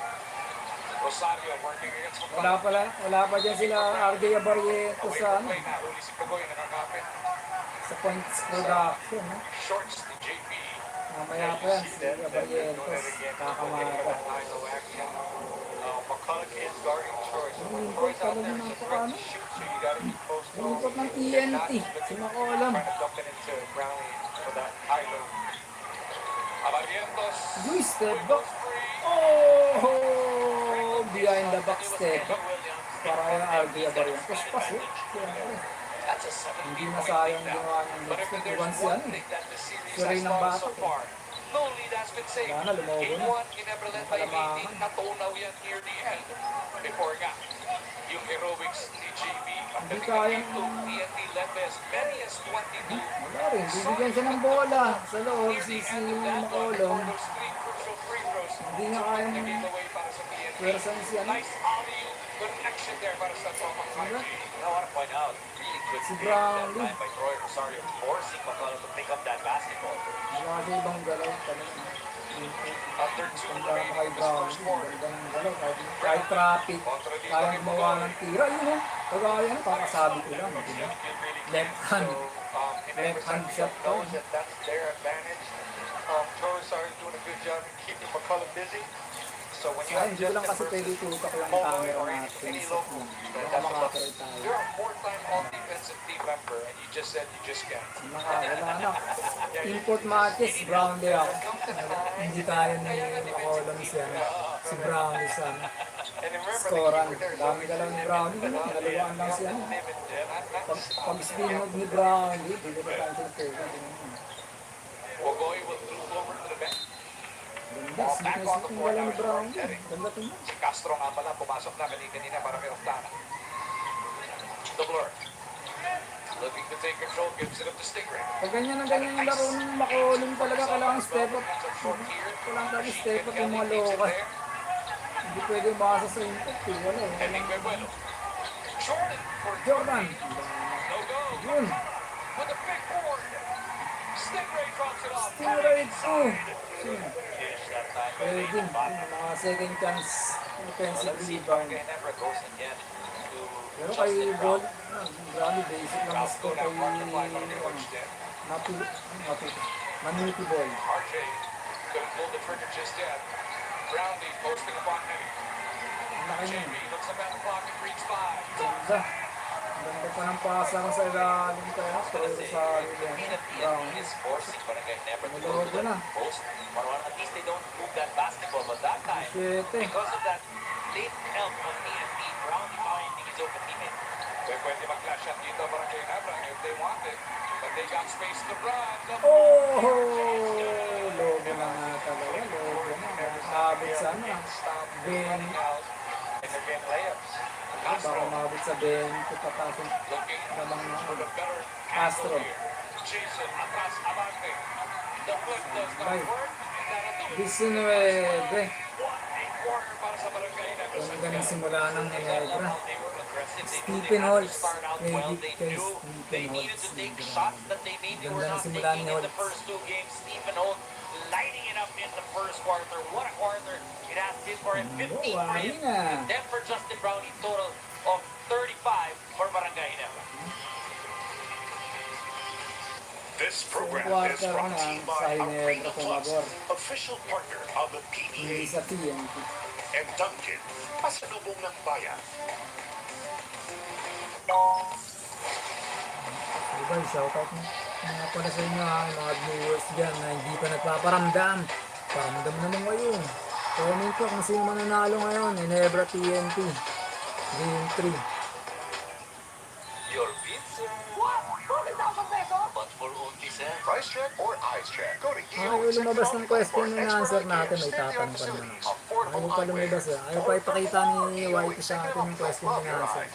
Rosario working against Wala pa dyan sila RJ Barriento Away sa, from play na. Uli si Pagoy nakakapit. sa points production. No? Shorts ni JP. Mamaya pa yan, si Barrientos, kakamaga. McCulloch is guarding short. Lingkot Troy's pa out rin there ng just ano. ready to shoot, so you gotta be close to him. Lingkot ng TNT, si Makolam. Trying to dump it into Brownlee for that high low. Abarrientos. Uy, step back. Oh! Behind the back step back. Para yung RJ Barrientos, pas eh. Siyempre. That's a 7 Hindi na sayang ginawa ng But if next there's one si one ano. thing that the series Siya has rin ang taught bata. so far, no lead has been saved. Sana lumobo Game na. 1, Ginebra led by 18, natunaw yan near the end. Before nga, yung heroics ni JB. Hindi kayang- TNT led by as many as 22. Wala rin, bibigyan siya ng bola sa loob Near si the end of that one, Makolom. before those 3 crucial free throws, Hindi nga kayang the giveaway para sa TNT. pwersan si ano. Nice alley connection there para sa Thomas Diba? I want to point out, really good Si save Brownlee. that time by Troy Rosario, forcing McCulloch to pick up that basketball. Wala siya ibang galaw talaga. Under 2 Ganda ng remaining kay in this Brown. first quarter. Ganda ng galaw. Kahit traffic, kaya gumawa ng tira. Yun o. Kagaya na, kakasabi ko lang. Diba? Left hand. Left hand shot pa. Knows that that's their advantage. Torres are doing a good job in keeping McCullough busy. So when you Ay, have hindi ko lang Justin kasi pwede versus tutok lang Moboy camera or natin any sa local, Baka makakaroon tayo. You're a 4-time all-defensive team member, and you just said you just can't. Wala na. Import matches, Brown day ako. Hindi tayo ni Makolom si ano. Si Brown is ano. And remember, Scoran. the keeper there is Dami ka lang ni Brown. Naluwaan lang si ano. Pag-spin mo ni Brown, hindi ko tayo tinutulog. Wagoy will move over to the bench. Ganda, sinusunod yung wala ni Brown. Ganda ito mo. Si Castro nga pala, pumasok na kanina para kay Octana. Doubler. Looking to take control, gives it up to Stingray. Pag ganyan ang ganyan yung laro ng Makolom talaga, kailangan step up. Short here. Kailangan talaga step up yung mga loka. Hindi pwede basa sa input. Wala eh. Heading by Bueno. Jordan for Jordan. no go. Yun. With a big board. Stingray drops it off. Stingray 2. Finish that time by Pwede. Nathan Bata. Mga second chance offensive Let's see if rebound. Barangay Ginebra goes again to Pero kay Justin Ball, Brown. grabe basic lang ang score kay Manuti Ball. RJ couldn't pull the trigger just yet. Brownlee posting upon Henry. Ang laki niya. JB looks up at the clock and reads 5. Ganda. Ganda pa ng pasa sa ilalim kaya. Pero sa Mina Brown. is forcing Barangay Ginebra to go Malawag to the na. post. At least they don't move that basketball, but that time, Siyete. because of that late help from TNT, Brownlee finding his open teammate. Pwede mag-flash shot dito para kay Abra if they want it. But they got space to run. Oh! Logo na nga talaga. Logo na. Nakakabit sa ano. Stop Ben. running out. And they're getting layups. Baka Castro umabot sa 20 patasin. looking Namang for the better Castro. angle here. Jason, atras, abante. The flip does not Ay. work. And that'll do it. 19. What a quarter para sa Barangay Ginebra. Ang ganda simula ng Ginebra. They were aggressive. They knew Stephen they had to Holtz. start out well. Credit They kay knew they Stephen needed to Holtz. take shots that they maybe were Ganda ng not simula taking ni in the Holtz. first two games. Stephen Holtz lighting it up in the first quarter. What a quarter it has been for him. 15 for him. na. Then for Justin Brown, a total of 35 for Barangay Ginebra. This program is Quarter brought na to you sa by Ginebra Arena Plus, Tumagor. official partner of the Hindi PBA sa TNT. and Dunkin', pasalubong ng bayan. Diba, shoutout mo. Mga pala sa inyo ha, mga viewers dyan na hindi pa nagpaparamdam. Paramdam naman kayo. Comment ko kung sino mananalo ngayon. Ginebra TNT. Game 3. Your pizza. But for only cents. Price check or eyes check? Go to Ayaw lumabas ng question and answer natin. May tatanong pa naman ako. Ayaw pa lumabas ha. Ayaw pa ipakita ni Whitey sa atin yung question and answer.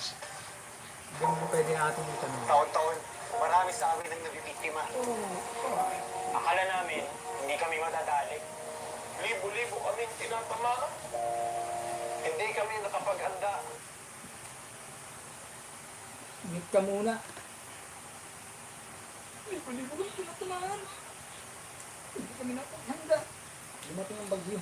Hindi mo pwede natin itanong. Taon-taon, marami sa amin ang nabibiktima. Akala namin, hindi kami madadali. Libo-libo kaming tinatamaan. Hindi kami nakapag-handa. Meet ka muna. Libo-libo ko pinatunahan. Hindi kami napaghanda. Dumating ang bagyo.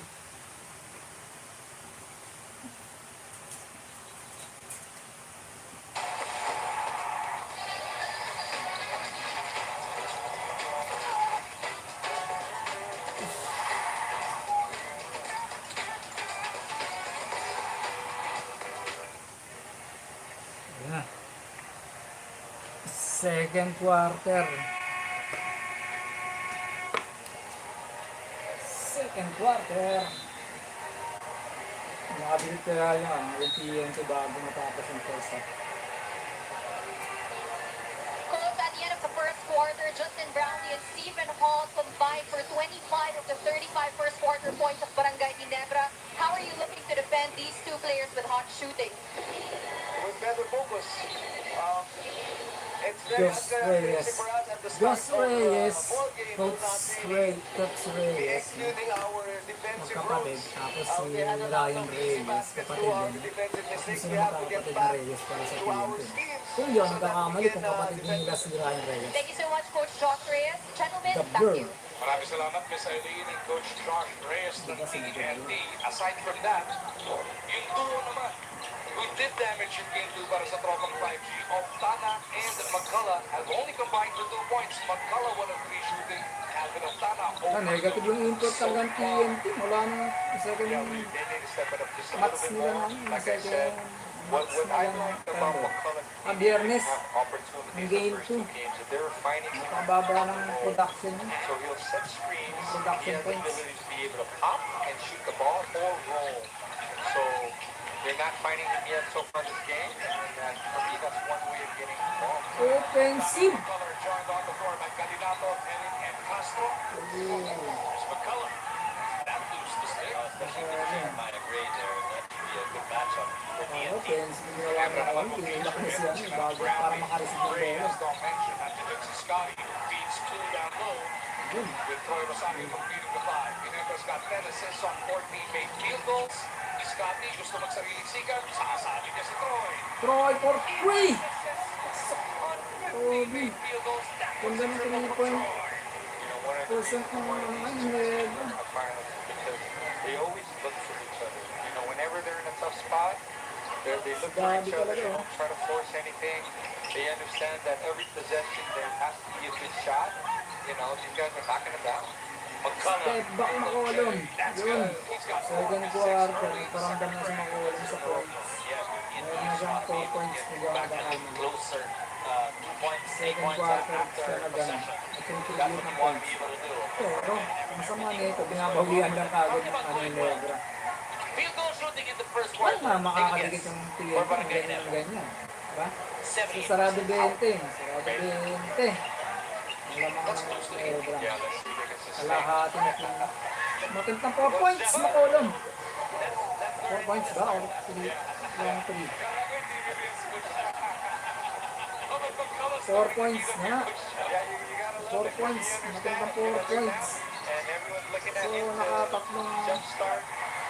Ayan. Second quarter. Second quarter. Nakabilit kaya yung PM ko bago matapos yung first half. Colts at the end of the first quarter, Justin Brownlee and Stephen Hall combined for 25 of the 35 first quarter points of Barangay Ginebra. How are you looking to defend these two players with hot shooting? With better focus. It's very Jos uncharacteristic Reyes. for us at the start Jos of Reyes. the ball game. We're not really Coach Reyes. executing our defensive Magkapatid. roles. Tapos si We had a lot Ryan of easy Reyes. baskets Kapatid through our din. defensive mistakes. Gusto We mo have to get magkakapatid na back Reyes para sa to our PNP. schemes. Kung hindi ako nagkakamali kung kapatid nila si Ryan Reyes. Thank you so much, Coach Josh Reyes. Gentlemen, The back to Bird. you. Maraming salamat, Miss Eileen and Coach Josh Reyes ng TNT. Aside from that, yung duo naman, who did damage yung game 2 para sa tropang 5G, Oftana and McCullough have only combined for 2 points. McCullough, 1 of 3 shooting, Alvin Oftana, Negative yung input talagang TNT. Wala na second Yeah, they need to step it up just a match little bit nila more. ng Like I said, second what match I nila liked about ng McCullough, ang Biyernes. opportunities Ang the game first 2. 2 games, that they were finding him Nakababa ng production niya. so he'll set screens. He Production has the points. ability to be able to pop and shoot the ball or roll. So they're not finding him yet so far this game, and for me, that's one way of getting the ball. Offensive. McCullough joined on the floor by Galinato and Castro. Here's McCullough. That loops the stick. Especially with Jeremiah Gray there. That would be a good matchup for TNT. Offense. Ginawa niya ako. Pinilak na siya bago para makareceive ng Gray, bola. as Dom mentioned, not to mention Scotty, who feeds two down low. Yun. With Troy Rosario completing the 5. Ginebra's got 10 assists on 14 made field goals. Si Scotty gusto magsariling sikat. Sasabi niya si Troy. Troy for 3. On 15 made field goals. That was Ganda a ng triple 3 for point. Troy. You know, one of the Percent reasons ng why these ano teams Ginebra. are finals is because they always look for each other. You know, whenever they're in a tough spot, they look for each other. They don't try to force anything. They understand that every possession there has to be a good shot. You know, these guys are knocking it down. Step back Makolon. Yun. Second quarter. Nagparamdam na si Makolon sa points. Meron na siyang 4 points na gawang Closer. 2 points, 3 Second points quarter after siya na gano'n. possession. Nag-contribute That's ng what you want to points. be able to do. Pero, masama nito, binabawian lang kagad ng ano yung Negra. Field goal shooting in the first Wala quarter. na makakadikit Yes. yung Or TNT ng Barangay ganyan ng Ginebra. ganyan. Diba? So, 78%. sarado 20. Sarado 20. Malamang ng Negra. Yeah, let's see if they can sustain. Kalahati na lang. Makintang 4 points, Makolon. 4 points ba? Or 3? Yung 3. 4 points nga. 4 points. Makintang 4 points. And everyone's looking at So, him to nakatatlong jumpstart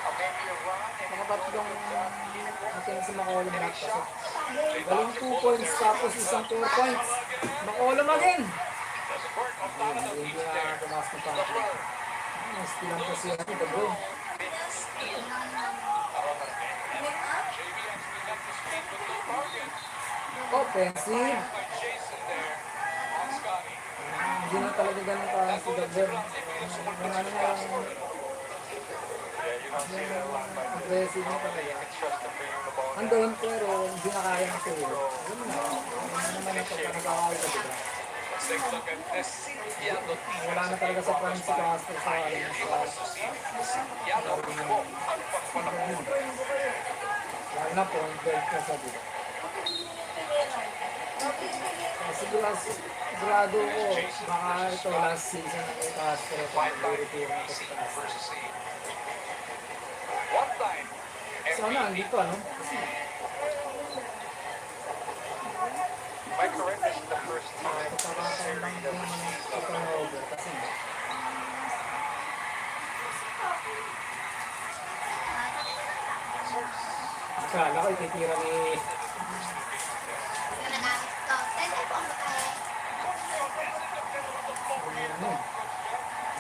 maybe a run. And nakatatlong natin si Makolon na kasi. Dalawang 2 points tapos isang 4 points. Makolon again. Hindi na tumas na pa. Mas tilang pa siya ito, bro. Offensive. Hindi na talaga ganun pa si Dagger. Yung ano na lang, aggressive na talaga. Andun pero hindi na kaya ng solo. Yun na. Ano naman ang pagkakakawal ka diba? Wala na talaga sa front si Castro sa ano lalo na point guard ka sa diba? Sigurado ko, baka ito last season ng kay Castro kung mag-retire na ito si Castro. One time. Sana, andito ano? Am I correct? This is the first time in the series Pagkakataon that lang we naman see ng turnover kasi akala ko ititira ni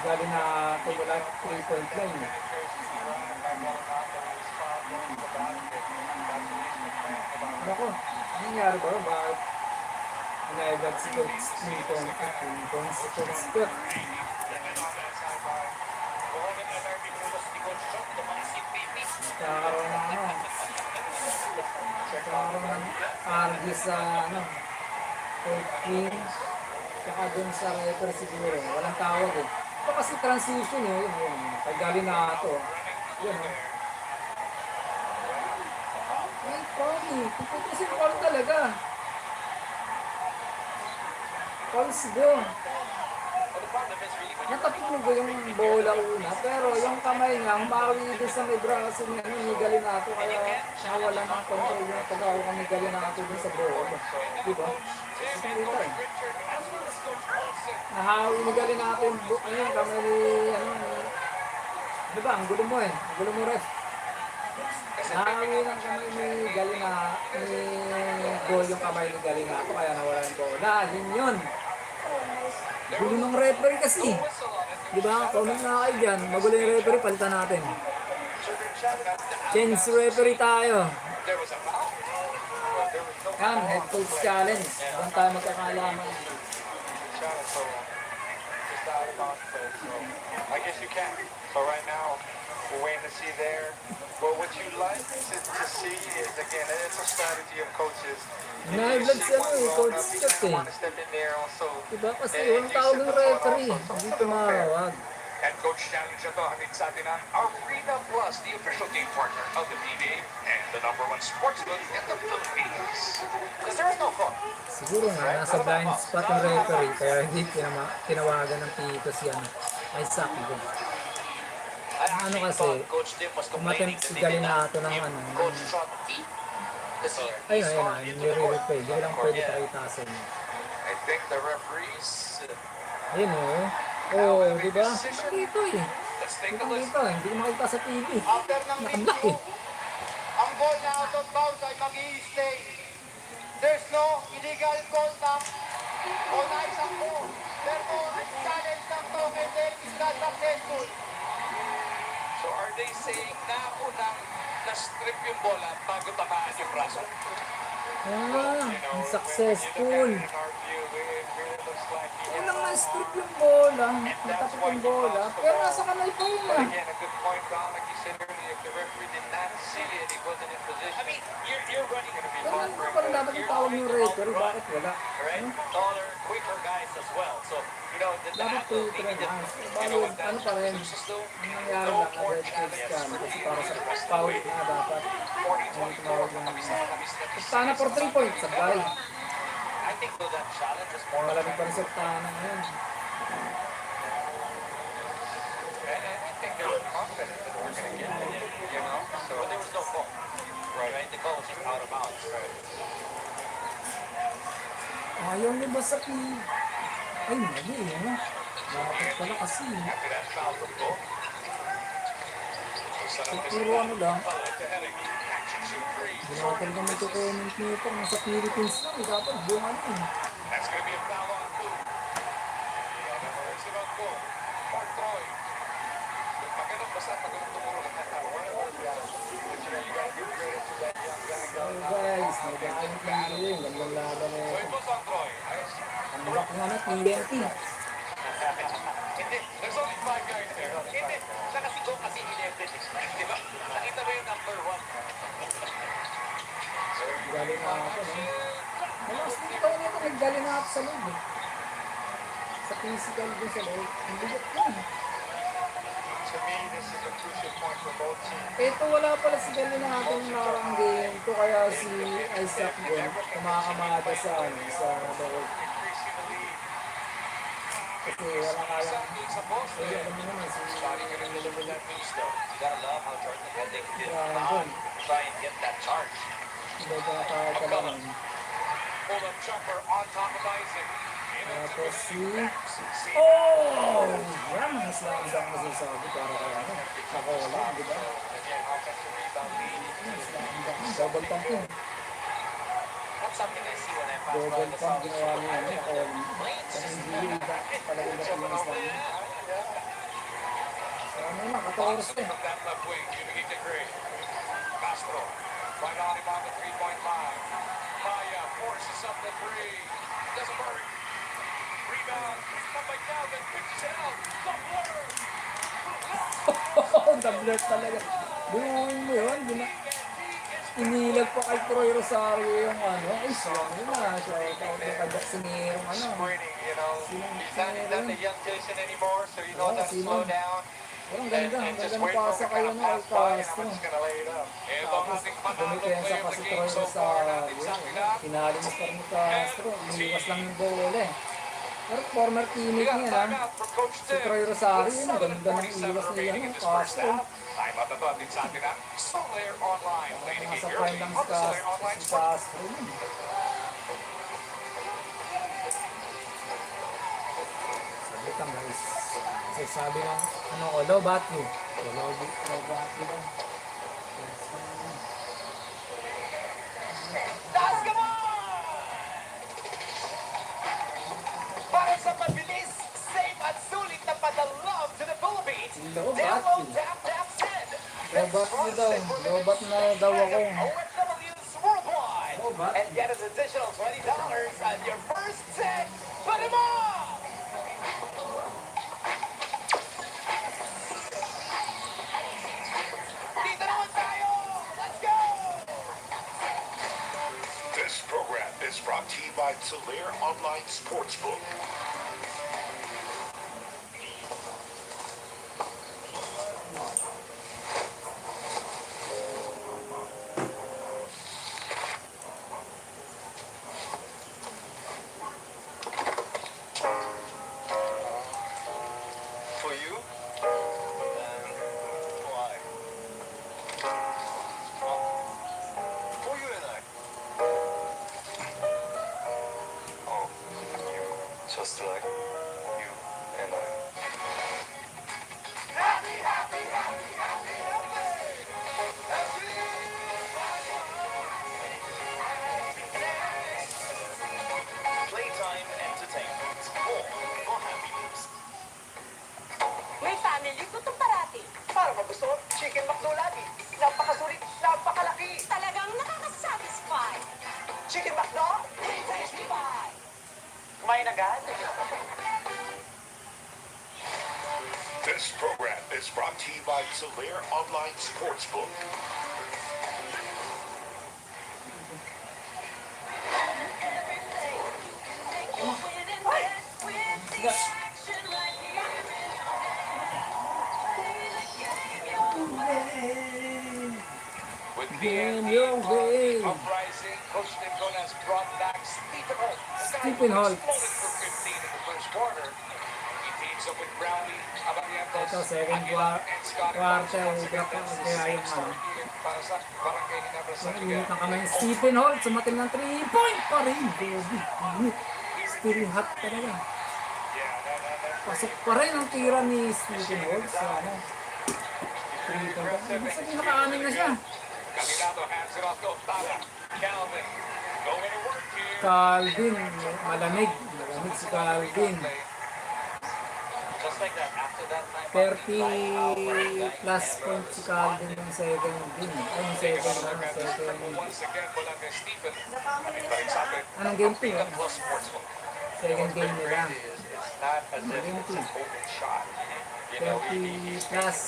galing na tumula 3-point line. Nako, ano nangyari ba? Bakit inaibat si Coach Newton at Newton si Coach Scott? Nagkakaroon ng ano? Nagkakaroon ng argue sa ano? Court team. Saka dun sa referee siguro. Walang tawag eh. Ito kasi transition eh. Yun. Paggali na ito. Yun eh. Ay, Connie. Puputusin call talaga. Calls go. Natapos ko yung bola una, pero yung kamay niya, humawi din sa may braso niya, ni Galinato, kaya nawala ng control yung pag-awa kami Galinato din sa bola. Diba? Kita eh. Nahawi ni Galinato yung kamay ni, diba, ang gulo mo eh, ang gulo mo ref. Nahawi ng kamay ni Galinato, ni Goal yung kamay ni Galinato, kaya nawala yung bola. Yun. Gulo ng referee kasi. Di ba? Comment na kayo dyan. Magulo yung referee, palitan natin. Change referee tayo. Yan, head coach challenge. Doon tayo magkakalaman. I guess you can. So right now, we're waiting to see there. But what you like to see is, again, it's a strategy of coaches. Na-vlog si Coach Scott eh. Diba? Kasi walang tawag ng referee. Hindi tumawag. And Coach Challenge ito, hatid sa atin ang Arena Plus, the official game partner of the PBA and the #1 sportsbook in the Philippines. Because there is no fraud. Siguro nga, nasa blind spot ng referee, kaya hindi tinawagan ng pito si ay saki ko. Ano kasi, umatem si Galinato ng ayun, nire-replay. Hindi lang pwede pakita sa inyo. I think the referees... Ayun di ba? Dito eh. Dito eh, hindi ko makita sa TV. Nakablock eh. Ang ball na out of bounds ay mag-i-stay. There's no illegal contact o naisang ball. Therefore, challenge ng to and then is not successful. So are they saying na unang na-strip yung bola bago tamaan yung braso? Successful. Unang na-strip yung bola, natapos yung bola, pero nasa kamay pa yun ah. Again, a good point, Don. Like you said earlier, if the referee did not see it, he wasn't in position. I mean, you're running going to be Pero ano pa rin dapat yung tawag yung referee, bakit wala? Right? Taller, quicker guys as well. So, you know, the Dapat po ito rin bali, ano pa rin, nangyari lang na red card yan, kasi para sa foul na dapat, yung tumawag yung Tana for 3 points, sabay. I think though that challenge is more Malamig pa rin sa Tana ngayon. And I think they were confident that we're going to get it, you know? So but there was no fault. Right? The ball was just out of bounds. Right? Ayaw niya ba sa ay, mali eh. Bakit pala kasi. after that foul from Bo. Siguro ano lang. Hindi na talaga magko-comment nito kung sa Philippines lang. Dapat buong ano eh. That's going to be a foul on two. It's about Bo. Mark Troy. Pagano'n basta, pagano'n tumuro ng kata. So guys, nag-aanit lang din. Gandang laban eh. So it was on Troy. Ang back nga na, TNT. Hindi, there's only 5 guys there. Hindi, siya kasi Go kasi 11. Di ba? Nakita mo yung number 1. Galing na ako, no? Mas dito nito, naggaling na ako sa loob eh. Sa physical din sa loob. Hindi ko yun. to me, this is a crucial point for both teams. Ito wala pala si Galina natin nakarang game. Ito kaya si Isaac din. Kumakamada sa loob. Kasi wala kayang ayun kami naman si You gotta love how Jordan had they could foul, try and get that charge. hindi ka nakakalaman. Pull up jumper on top of Isaac. Tapos si oh! Yan mga slam dunk masasabi para kaya ano. Nakola, di ba? Slam dunk. Double pump yun. That's something I see when I pass by Double the pump South ginawa Shore. niya. Nakola. Sa NBA, talagang dapat yung slam dunk. Ano na, 14 Boston eh. from that left wing, giving it to Gray. Castro, right on him on the three-point line. Maya forces up the three. Doesn't work. Rebound. Up by Calvin. Pitches it out. Doubler. Tablet talaga. Buuin mo yun. Inilag pa kay Troy Rosario yung ano. Ay, sorry na. Shout out na kagak sinirong ano. Sprinting, you know. He's not the young Jason anymore, so he knows how to sino? slow down. Oh, ang And, ganda. and Ang just ganda ng wait for pasa him to kayo kind of na kay pass by, and I'm Castro. just gonna lay it up. Ito ang ating panalo Dumipensa play pa of si the Troy game so far Rosario. natin sa kanila. Pinalimas pa rin ni Castro. Iniwas lang yung bola eh. Pero former We teammate got a niya na. timeout from Coach Si Tim. Troy Rosario, With yun, ang ganda ng 7:47 iwas niya remaining in ng this first Castro. half. Time out na to ating sa atin ang Soler Online. Playing the Nasa game prime early lang on the Soler si Online Sports. Castro. Sabi ka guys. Kasi sabi ng ano ko, low battery. Low battery lang. Taas ka mo! Para sa mabilis, safe at sulit na padalove to the Philippines, Low download battery. TapTapSend. Low battery daw. Low bat na daw ako. OFWs worldwide. Low bat. And get an additional $20 on your first send. Put him on! Dito naman tayo! Let's go! This program is brought to you by Soler Online Sportsbook. For you? Why? For you and I. Oh, you. Just like you and I. Playtime Entertainment. More for happiness. May family, gutom parati. Para magustuhan, chicken McDo lagi. Napakasulit, napakalaki. Talagang nakakasatisfy. Chicken McDo? Tasty pie. Kumain agad? This program is brought to you by Soler Online Sportsbook. With the Game end your way. uprising, Coach Nicola has brought back Stephen Holt. The guy Stephen who Holt. exploded for 15 in the first quarter. He teams up with Brownie, Abatientos, Ito, second Aguilar, and Scotty Barnes. quarter, Once again, ugat that's the kaya same yung story ano. here para sa Barangay Ginebra San Ang Miguel. init ng kamay ni Stephen Holt. Sumating ng 3-point pa rin. Gobi. Init. Still hot talaga. Pasok pa rin ang tira ni Stephen Holt sa ano. 3-point. Ibig sabihin nakaanin na siya. Caminado hands it off to Octava. Calvin going to work here. Calvin. Malamig. Malamig si Calvin. Just like that, after that time, 30 plus points si Calvin yung second game. Ay, yung second ano, second. Once again, mula kay Stephen. Sabi, Anong game 2? plus sportsbook. Second game nila. It's not as if Game it's 2. an open shot. You know, 30 plus.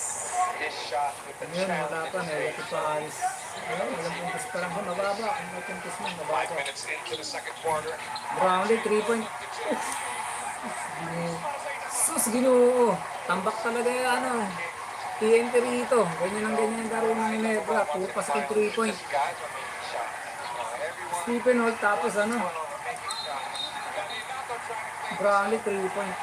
his shot with the Ngayon, wala challenge. pa. Negative pa halos. Ayun, walang puntos pa lang. Mababa. Kung may puntos mo, 5 mababa. minutes into the second quarter. Brownlee, 3 point. Sus, ginoo. Tambak talaga yung ano. TNT rito. Ganyan ang ganyan ang laro ng Ginebra. Puro pa sa 3 point. Guys are making shots. Stephen Holt tapos ano. Brownlee, 3 point.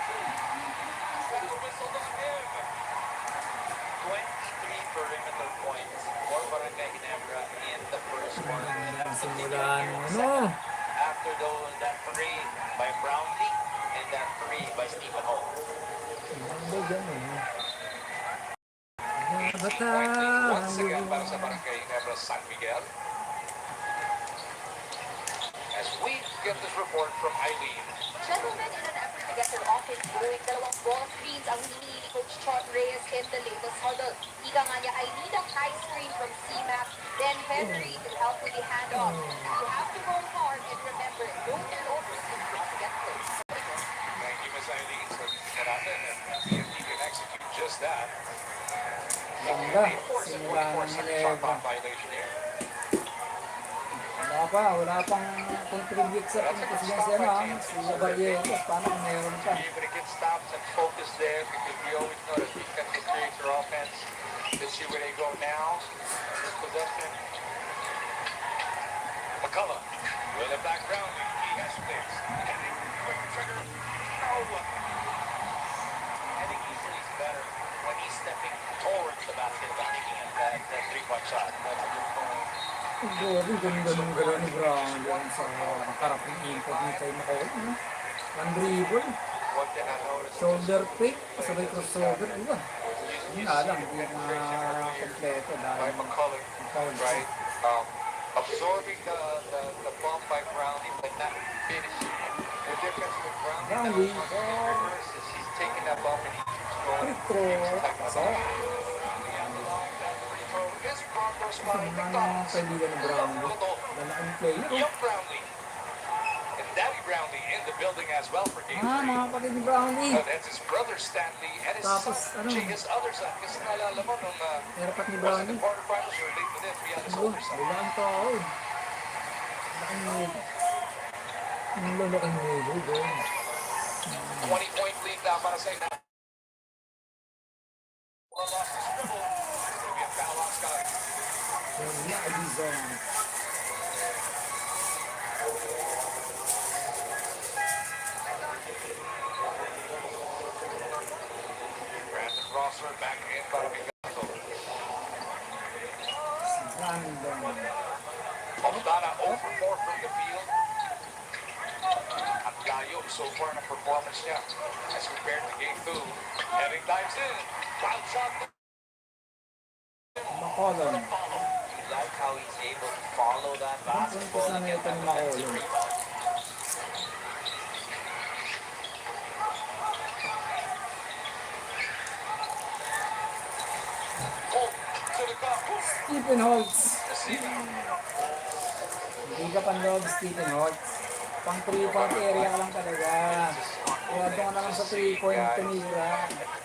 23 perimeter points for Barangay Ginebra in the first quarter. Simulan mo, ano. After that three by Brownlee and that three by Stephen Holt. Ano ganun, eh. Bata. Once again, para sa Barangay Ginebra San Miguel. As we get this report from Eileen. Gentlemen, in an effort I guess an offense going dalawang ball screens ang hinihingi ni Coach Chot Reyes in the latest huddle. Ika nga niya, I need a high screen from C-Mac, then Henry to help with the handoff. You have to roll hard and remember, don't turn over to get close. Thank you, Miss Eileen. So natin, and PFD can execute just that. Ganda. Force a Simula 24 ng second shot Ginebra. clock violation here. Wala pang contribute sa pinipis niya si si Barrientos. Paano kung meron pa? Be able to get stops and focus there because we always know that defense will create their offense. Let's see where they go now. This possession. McCullough with a background. He has space. Heading, quick trigger. Oh, I think easily is better when he's stepping towards the basket than making that three-point shot. That's a good point. Grabe, ganda ng galaw ni Brown doon sa harap ng import ni Kay McCall. One dribble, One thing I noticed. shoulder fake, sabay crossover, diba? Yun nga lang, hindi na kompleto By dahil McCullough, foul. right? Absorbing the bump by Brownie, but not finishing. The difference with Brownie Brownie, is he's taking that bump and he keeps going. Frito, so, this Broncos ito spotting naman ang McDonald's. kaibigan ni Brownlee. Lalaking player. Young Brownlee. And Daddy Brownlee in the building as well for game Mga 3. kapatid ni Brownlee. That's his brother Stanley and his Tapos, son, ano? his other son. Kasi naalala mo nung Airpat ni was it the Brownlee. quarterfinals or late with it, we had his Ano, older son. walang tao. Laking move. Ang lalaking move, guys. 20-point lead now para sa ina. Well, lost his dribble. It's going to be a foul on Scotty. Lagi zone. Brandon Rosser back in para kay Gato. Si Brandon. Paudana 0 for 4 from the field. Ang layo so far na performance niya as compared to game 2. Heading dives in. Foul shot. McCollum. You like how he's able to follow that basketball and get that defensive rebound. Holt to the cup. Stephen Holtz. Receiving. Hindi ka panloob, Stephen Holtz. Pang 3-point area ka lang talaga. Kaya doon ka naman sa 3-point tumira.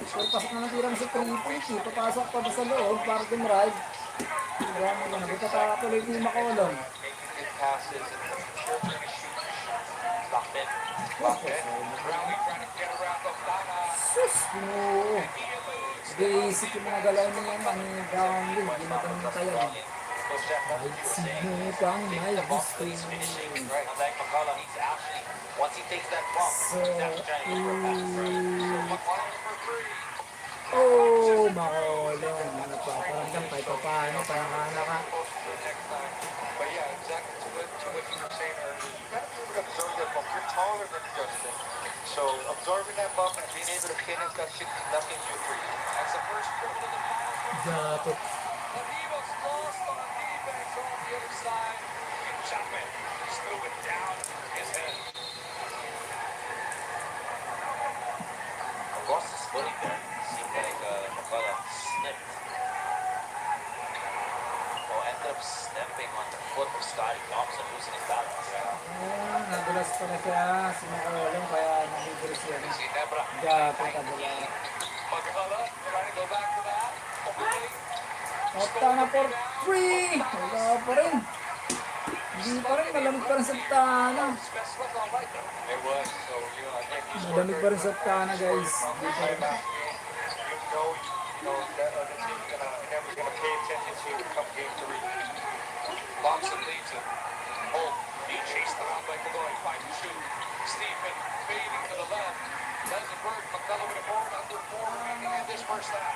Pero pasok na natira mo sa 3-point, papasok pa ba sa loob para tumrive. Diba, nagtatatuloy ni McCollum. Making good passes and making sure they're going to shoot. Locked in. Brownlee trying to get around Paudana. Sus! No! Basic yung mga galaw niya yung Brownlee. Hindi matantayan. Coach Jeff, Kahit sino pang may gusto. he's finishing. Right. Unlike McCullough, he's actually, once he takes that bump, So, he's actually trying to look for a pass. oh, McCollum. Ano pa? Parang kahit pa paano, parang ka. Next time. But yeah, exactly to what you were saying earlier. You got to be able to absorb that bump. You're taller than Justin. So absorbing that bump and being able to finish that shit is nothing new for you. That's the first dribble of the final. Dapat. And he was lost on defense on the other side. And Chapman just threw it down his head. Boston's splitting there. Seemed like McCullough snipped. Well, ended up stepping on the foot of Scotty Thompson, losing his balance. Nadulas pa na siya. Si McCollum, kaya nahigiris siya. Ginebra. Dapat kadala. McCullough trying to go back to that. Okay. Optana for free! Wala pa rin. Hindi pa rin, malamig pa rin sa Optana. Best look on right there. It was. So, you know, again, he's Malamig pa rin sa Optana, guys. Hindi pa rin. You know that other team's never gonna pay attention to you come game 3. Thompson leads it. Holt being chased around by Godoy. Finds the shoot. Stephen fading to the left. Doesn't work. McCullough with a board. Under 4 remaining in this first half.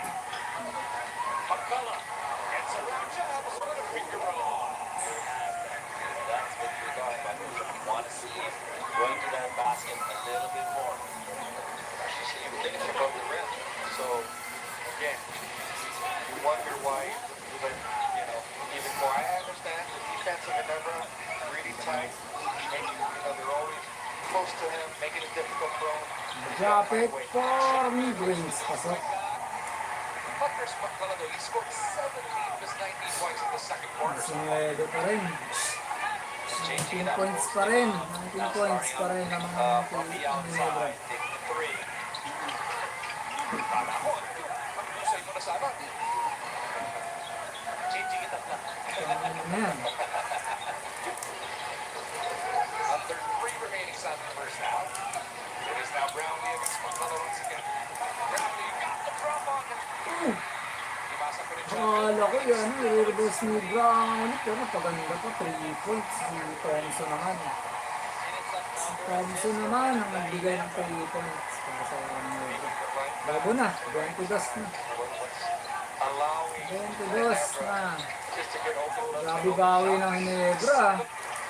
McCullough gets around Jabs with a finger roll. That's what you're talking about. You want to see him going to that basket a little bit more. Actually, see him finish above the rim. So, again, you wonder why even, you know, even more. I understand the defensive endeavor really tight. And, you know, they're always close to him, making it difficult for him. Drop it for mid-range. Pasok. Butler's Magdaleno, he scored 17 of his 19 points in the second quarter. Sinuedo pa rin. 19 points pa rin. 19 points pa rin ang mga From the outside, taking the three. Panahon. Ang lusay mo na sana. Changing it up na. Ayan. Under 3 remaining shots in the first half. It is now Brownlee against Magdaleno once again. Brownlee got the drop on him. Ibasa ko rin siya. Akala ko yan, i-reverse ni Brown. Pero paganda pa, 3 points. Si Thompson naman. Si Thompson naman ang nagbigay ng 3 points. Para sa Negro. Bago na, 22 na. Allowing 22 na. just to get open. Grabe bawi ng Hinebra.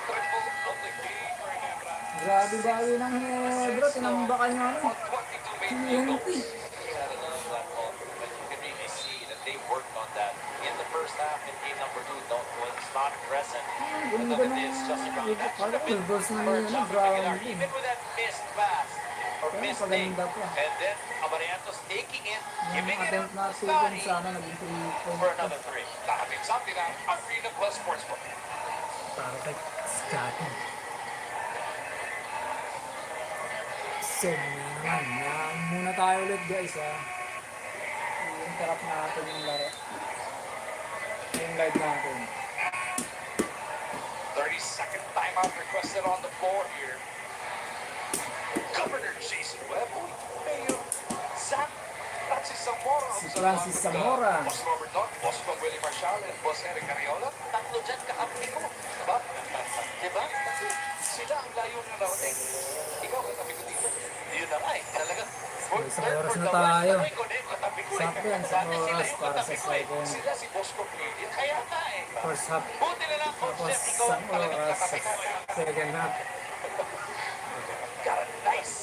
Triple of the game for Ginebra. Grabe bawi ng Hinebra. Tinambakan niya ano. 22 made field 20. goals. Had another platform, but you can really see that they worked on that in the first half. In game number 2, was not present. But Ganda look at ng this, Justin Brown. That should Kala have ko been reverse na for ni John Brown. Aguilar, even with that missed pass or Pero missed thing. paganda pa. And then Abarientos taking it, Yung giving it attempt to natin Scotty sana naging 3 for points. another 3. Lahating something na Arena Plus Sportsbook. Para kay Scotty. So, naman. Muna tayo ulit guys ha. I-interrupt natin yung laro. Yung live natin. 30-second timeout requested on the floor here. Governor Jason Webb. Mayor Zach Francis Zamora. Si Francis Zamora. Boss Robert Dodd, Boss Juan Willie Marshall, and Boss Eric Ariola. Tatlo dyan kakampi ko. Diba? Diba? Kasi sila ang layo na narating. Ikaw, katabi ko dito. Yun na nga eh, talaga. Isang oras na tayo. Katabi ko eh. Sakto yan, isang oras para sa second. Sila si Boss Completed. Kaya nga eh. First half. Buti na lang, Coach Tapos Jeff, ikaw isang talagang oras sa katabi ko. second half. Got a nice,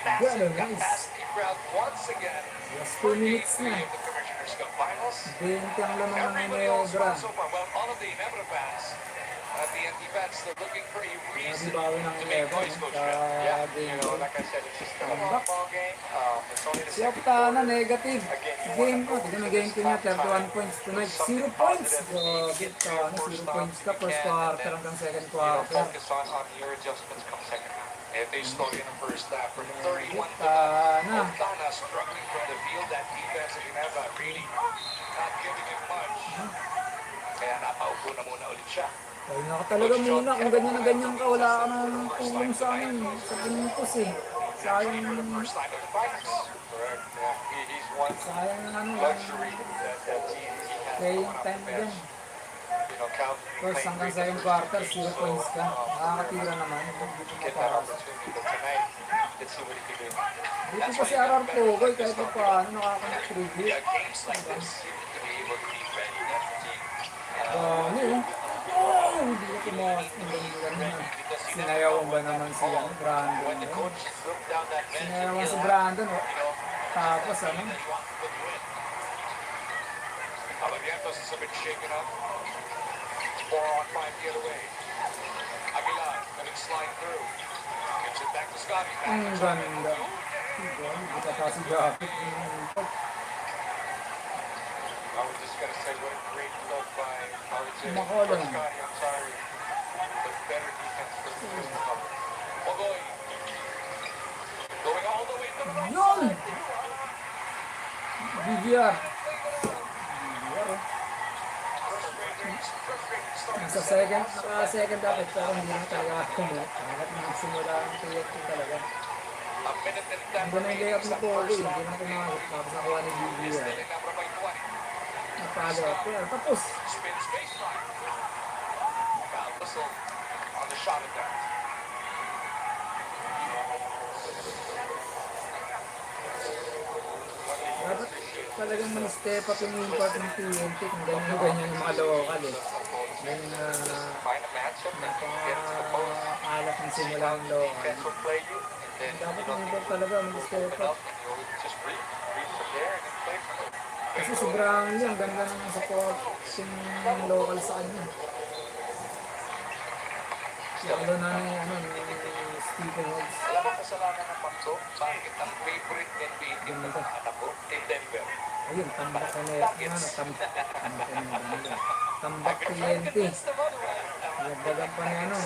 Got a massive nice. capacity crowd once again. Last 2 minutes na. Of the Commissioner's Cup Finals. 20 ang lamang ng Everybody else Hinebra. won so far. Well, all of the Ginebra fans at the NT fans, they're looking for a reason bawi ng to make Ginebra, noise, no? Coach Sa Jeff. Yeah, game you know, two. like I said, it's just a long ball game. It's only the Si second Optana quarter. negative. Game ko. Tignan mo game ko niya. 31 points tonight. 0 points. Grabe ka. 0 points ka. First quarter hanggang second You know, quarter. focus on your adjustments come second half. If they slow you in the first half, from 31 to Optana. Optana struggling from the field, that defense of Ginebra really not giving him much. Kaya napaupo na muna ulit siya. Ay, naka talaga muna. Kung ganyan na ganyan ka, wala ka nang tulong sa amin. Sa Pintos eh. Sayang, First time in the finals. Correct. Yeah. He's one sayang ng ano. luxury that team he has Playing coming off time the dyan. bench. You know, count First hanggang second quarter, 0 points ka. Nakakatira naman. Dito get that mapasok. opportunity. But tonight, let's see what he can do. Dito pa si Arar Pogoy, kahit pa paano nakaka-contribute. Yeah, games like this, you need to be able to be ready. That's the thing. Ano eh. Oh, hindi ko tumakas. Ang ganda naman. Sinayawan ba naman si Brandon? When the coach looked down that bench, Sinayawan si Brandon. Oh. Tapos ano? Abarientos is a bit shaken up. 4-on-5 get away. Aguilar, let it slide through. Gives it back to Scotty. Ang ganda. Hindi ka kasi gapit. I was just going to say, what a great look by, I would say, Makolang. for Scotty, I'm sorry. But better defense for the first cover. Ogoy. Going all the way to the right Yun! side. BBR. BBR oh. Nasa second, naka-second dapat pero hindi na talaga ako mo. Kahit nagsimula ang tuyot ko talaga. A minute and 10 Ang ganda yung layup remaining ni sa Pogo, first hindi half. na kumagot. Tapos nakuha ni Still BBR. in number by 20. Napalo ako. Tapos, Spins baseline. Foul whistle on the shot attempt. dapat talagang mag-step up yung impact ng TNT kung ganyan yung mga local eh. Ganyan na Find a matchup and get to the post. napaka-alap ng simula ng local. Defense will play you, and then Dapat yung impact talaga mag-step open up. up and you'll just read from there and then play from there. Kasi sobrang ang ganda ng support yung local sa kanya. Lalo na ni Stephen Woods. ba kasalanan ng Makto? Bakit ang favorite NBA team ng mga anak ko? Team Denver. Ayun, tambak na tambak TNT. Nagdagan pa ni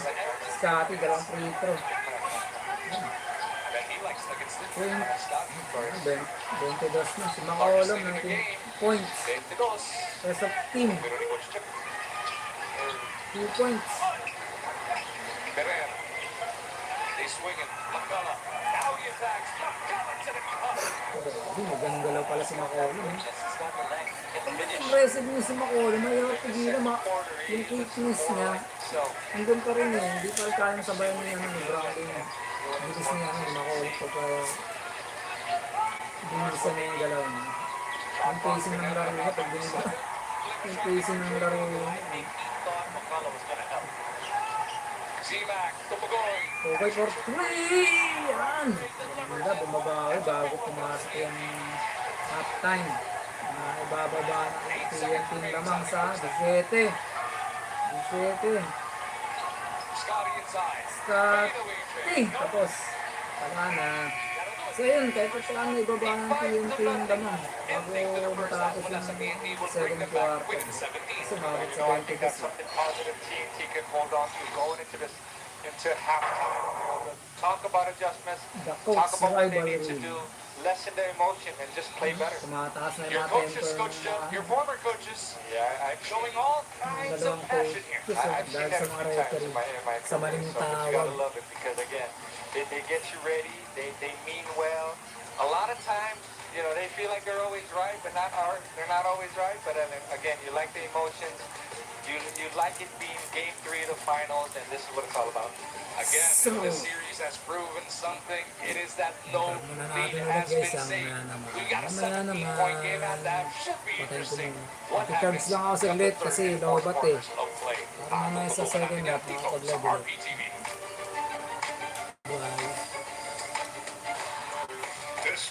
Scotty, dalawang free throw. That he likes Nuggets too. Point. Scott, of course. 22 na. Si Macaulay, 19 points. 22. Rest of team, Pero ni Coach Chip. 2 points. Pereira. They swing it. McCullough. Now he attacks. McCullough to the cup. Magandang galaw pala si Macaulay. He's got the length. Get the finish. Impressive niya si Macaulay. Mahirap pigilan. Yung quickness niya, So, hanggang pa rin eh. Hindi pa kayang sabayan niya ni Browning. Bilis niya ni Macaulay pagka binilisan niya yung galaw niya. Yung pacing ng laro niya pag binilisan. Yung pacing ng laro niya. thought McCullough was going to help. Z-Mac, Tumagoy. Okay for 3! Yan! Maganda, bumabawi bago pumasok yung halftime. Ibababa ng TNT lamang sa 17. 17. Scotty inside. Scotty! Tapos, wala na. So yun, kahit pa saan na ibaba ng TNT lamang bago matapos yung second quarter. Kasi bakit sa 20 That's kasi. something positive TNT can hold on to going into halftime. Talk about adjustments. The Talk coach about what they need to rivalry. do. Lessen the emotion and just play better. Tumataas na yung Your mga coaches, temper Coach Jeff, your former coaches, Yeah, I've showing all kinds of dalawang passion here. coaches I've seen dahil that sa a mga few times referee. in my Sa career, maling so but you tawag. gotta love it because again, they get you ready. They mean well. A lot of times, you know, they feel like they're always right, but they're not always right. But again, you like the emotions. You like it being game 3 of the finals, and this is what it's all about. Again, So, this series has proven something. It is that no muna lead natin has ulit been guys ang saved. naman. We got a Mamaya 17-point game at that. Should be Patay ko interesting. muna. What Ati-cards happens lang ako in the saglit third kasi and fourth lobat eh. quarters of play? Para mamaya sa second half Dito makapag-level. sa RPTV. Bye.